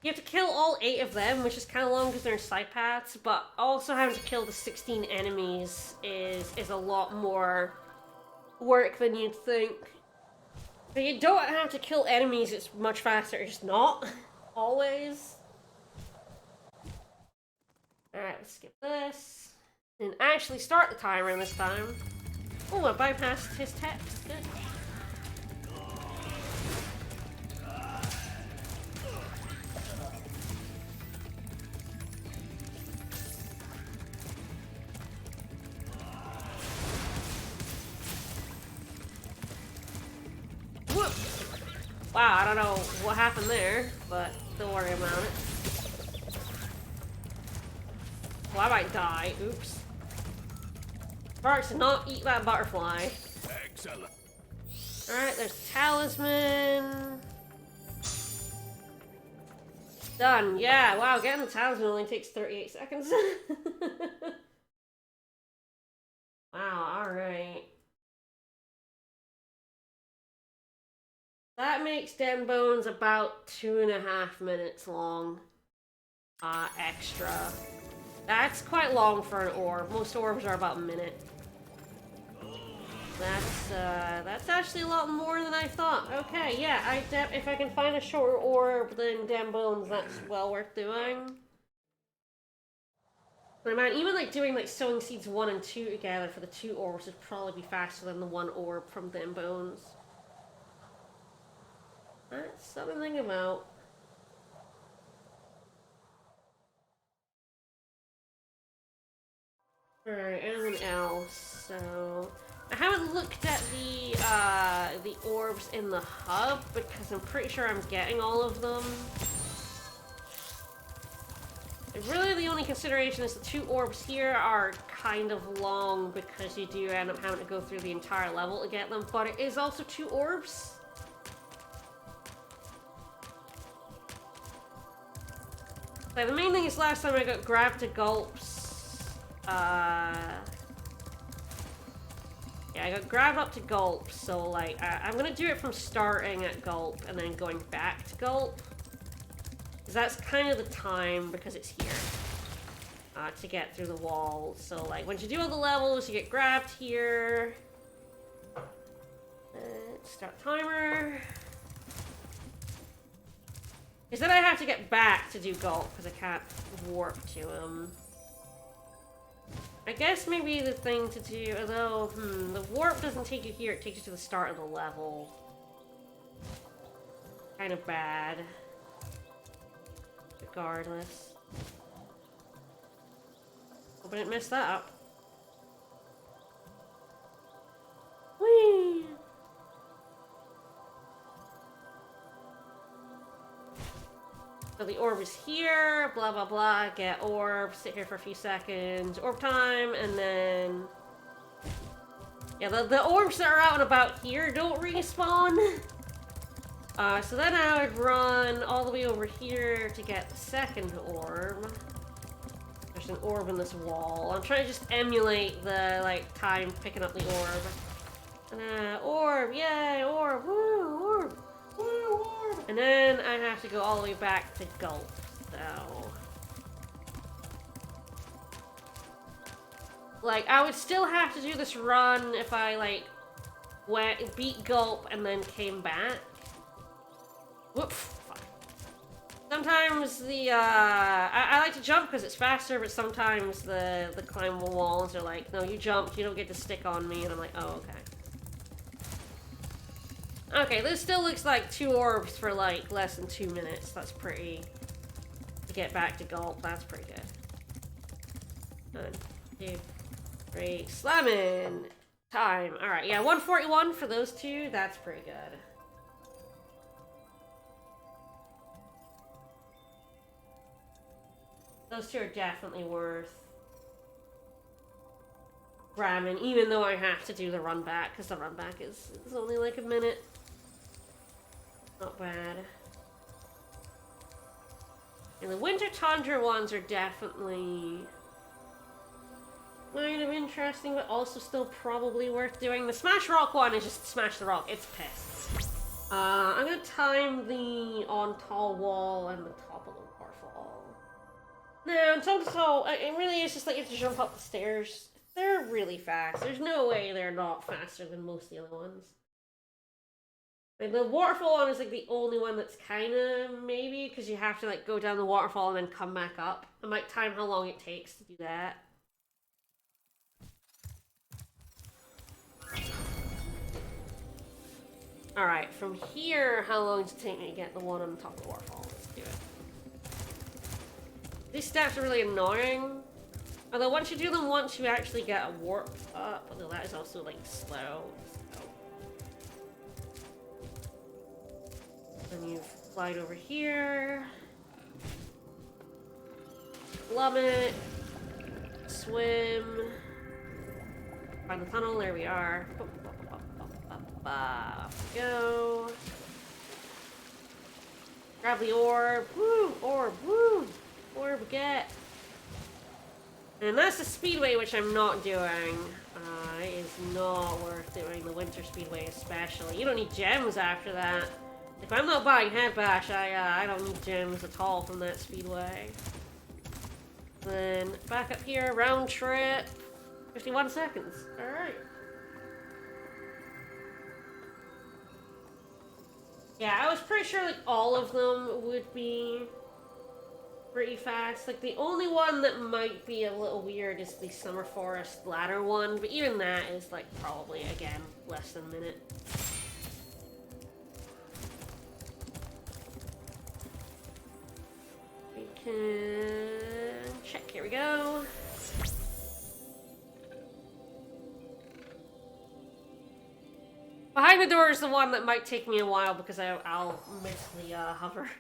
You have to kill all 8 of them, which is kind of long because they're in side paths, but also having to kill the 16 enemies is a lot more work than you'd think. But you don't have to kill enemies, it's much faster, it's just not. Always. Alright, let's skip this. And actually start the timer this time. Oh, I bypassed his text. Good. Wow, I don't know what happened there, but don't worry about it. Well, I might die. Oops. Sparks, not eat that butterfly. Excellent. Alright, there's talisman. Done. Yeah, wow, getting the talisman only takes 38 seconds. Wow, alright. That makes Den Bones about 2.5 minutes long. Extra. That's quite long for an orb. Most orbs are about a minute. That's actually a lot more than I thought. Okay, yeah, if I can find a shorter orb than Den Bones, that's well worth doing. But man, even like doing like Sowing Seeds 1 and 2 together for the 2 orbs would probably be faster than the 1 orb from Den Bones. That's something to think about. Alright, anything else? So I haven't looked at the orbs in the hub because I'm pretty sure I'm getting all of them. And really the only consideration is the 2 orbs here are kind of long because you do end up having to go through the entire level to get them, but it is also 2 orbs. Like, the main thing is last time I got grabbed to gulps. Yeah, I got grabbed up to gulp, so like, I'm gonna do it from starting at gulp and then going back to gulp. Because that's kind of the time, because it's here. To get through the walls. So like, once you do all the levels, you get grabbed here. Start timer. Is that I have to get back to do gulp, because I can't warp to him. I guess maybe the thing to do, although, the warp doesn't take you here, it takes you to the start of the level. Kind of bad. Regardless. Hope I didn't mess that up. Whee! So the orb is here, blah blah blah, get orb, sit here for a few seconds, orb time, and then... Yeah, the orbs that are out and about here don't respawn. So then I would run all the way over here to get the second orb. There's there's an orb in this wall. I'm trying to just emulate the, like, time picking up the orb. Orb, yay, orb, woo, orb, woo, orb. And then I have to go all the way back to Gulp, so... Like, I would still have to do this run if I, like, beat Gulp and then came back. Whoop, fuck. Sometimes the, I like to jump because it's faster, but sometimes the climbable walls are like, no, you jumped, you don't get to stick on me, and I'm like, oh, okay. Okay, this still looks like 2 orbs for, like, less than 2 minutes. That's pretty... To get back to Gulp, that's pretty good. 1, 2, 3, slamming! Time. Alright, yeah, 141 for those 2, that's pretty good. Those 2 are definitely worth grabbing, even though I have to do the run back, because the run back is only like a minute. Not bad. And the Winter Tundra ones are definitely kind of interesting, but also still probably worth doing. The Smash Rock one is just smash the rock. It's piss. I'm gonna time the on tall wall and the top of the waterfall. No, on top of the tall, it really is just like you have to jump up the stairs. They're really fast. There's no way they're not faster than most of the other ones. Like, the waterfall one is like the only one that's kind of maybe, because you have to like go down the waterfall and then come back up. I might time how long it takes to do that. Alright, from here, how long does it take me to get the one on the top of the waterfall? Let's do it. These steps are really annoying. Although once you do them once, you actually get a warp up. Although that is also like slow. Then you've flied over here. Plummet. Swim. Find the tunnel, there we are. Off we go. Grab the orb. Woo! Orb, woo! Orb get. And that's the Speedway, which I'm not doing. It is not worth doing, the Winter Speedway especially. You don't need gems after that. If I'm not buying Head Bash, I don't need gems at all from that Speedway. Then back up here, round trip. 51 seconds. Alright. Yeah, I was pretty sure like all of them would be pretty fast. Like the only one that might be a little weird is the Summer Forest ladder one, but even that is like probably again less than a minute. We can check, here we go. Behind the door is the one that might take me a while because I'll miss the hover.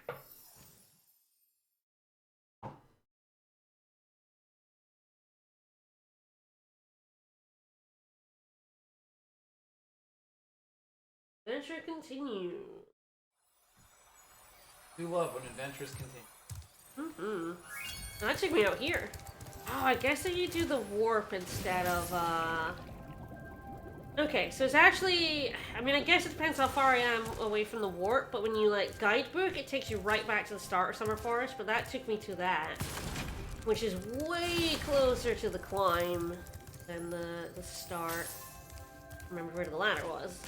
Adventure continue. Do love when adventures continue. That took me out here. Oh, I guess if you do the warp instead of, Okay, so it's actually... I mean, I guess it depends how far I am away from the warp, but when you, like, guidebook, it takes you right back to the start of Summer Forest, but that took me to that. Which is way closer to the climb than the start. Remember where the ladder was.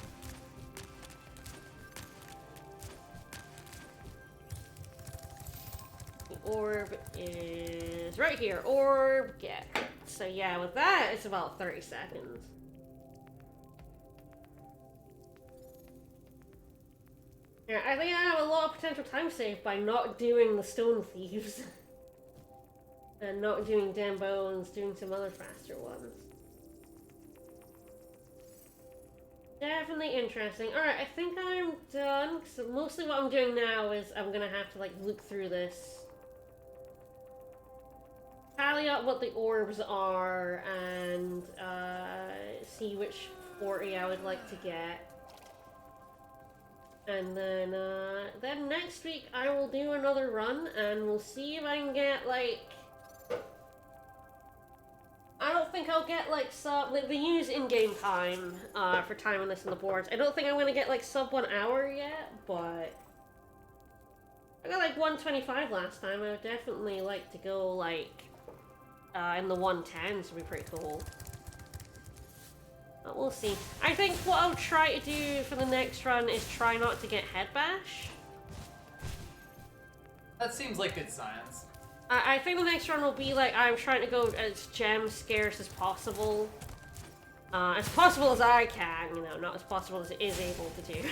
The orb is right here. Orb, get. So yeah, with that, it's about 30 seconds. Yeah, I think I have a lot of potential time save by not doing the Stone Thieves. And not doing Dan Bones, doing some other faster ones. Definitely interesting. Alright, I think I'm done. So mostly what I'm doing now is I'm gonna have to like look through this. Tally out what the orbs are and see which 40 I would like to get. And then next week I will do another run and we'll see if I can get like I don't think I'll get like sub. They use in-game time for timing this on the boards. I don't think I'm gonna get like sub 1 hour yet, but I got like 125 last time. I would definitely like to go like in the 110s. Would be pretty cool. But we'll see. I think what I'll try to do for the next run is try not to get head bash. That seems like good science. I think the next run will be like I'm trying to go as gem scarce as possible. As possible as I can, you know, not as possible as it is able to do.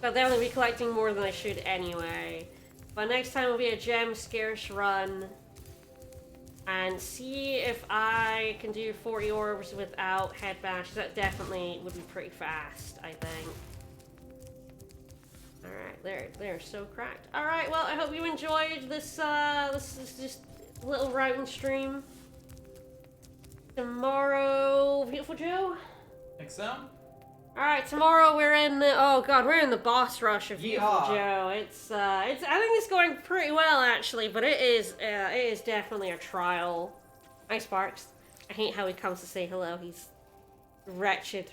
But then I'll be collecting more than I should anyway. But next time will be a gem scarce run. And see if I can do 40 orbs without head bash. That definitely would be pretty fast, I think. Alright, they're so cracked. Alright, well, I hope you enjoyed this, this just little routing stream. Tomorrow, Beautiful Joe? Think so? Alright, tomorrow we're in the, oh god, we're in the boss rush of Beautiful Yeehaw. Joe. I think it's going pretty well, actually, but it is definitely a trial. Hi, Sparks. I hate how he comes to say hello. He's wretched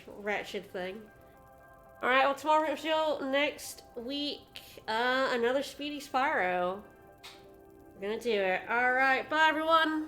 thing. Alright, well, tomorrow we're Joe. Next week, another Speedy Spyro. We're gonna do it. Alright, bye everyone.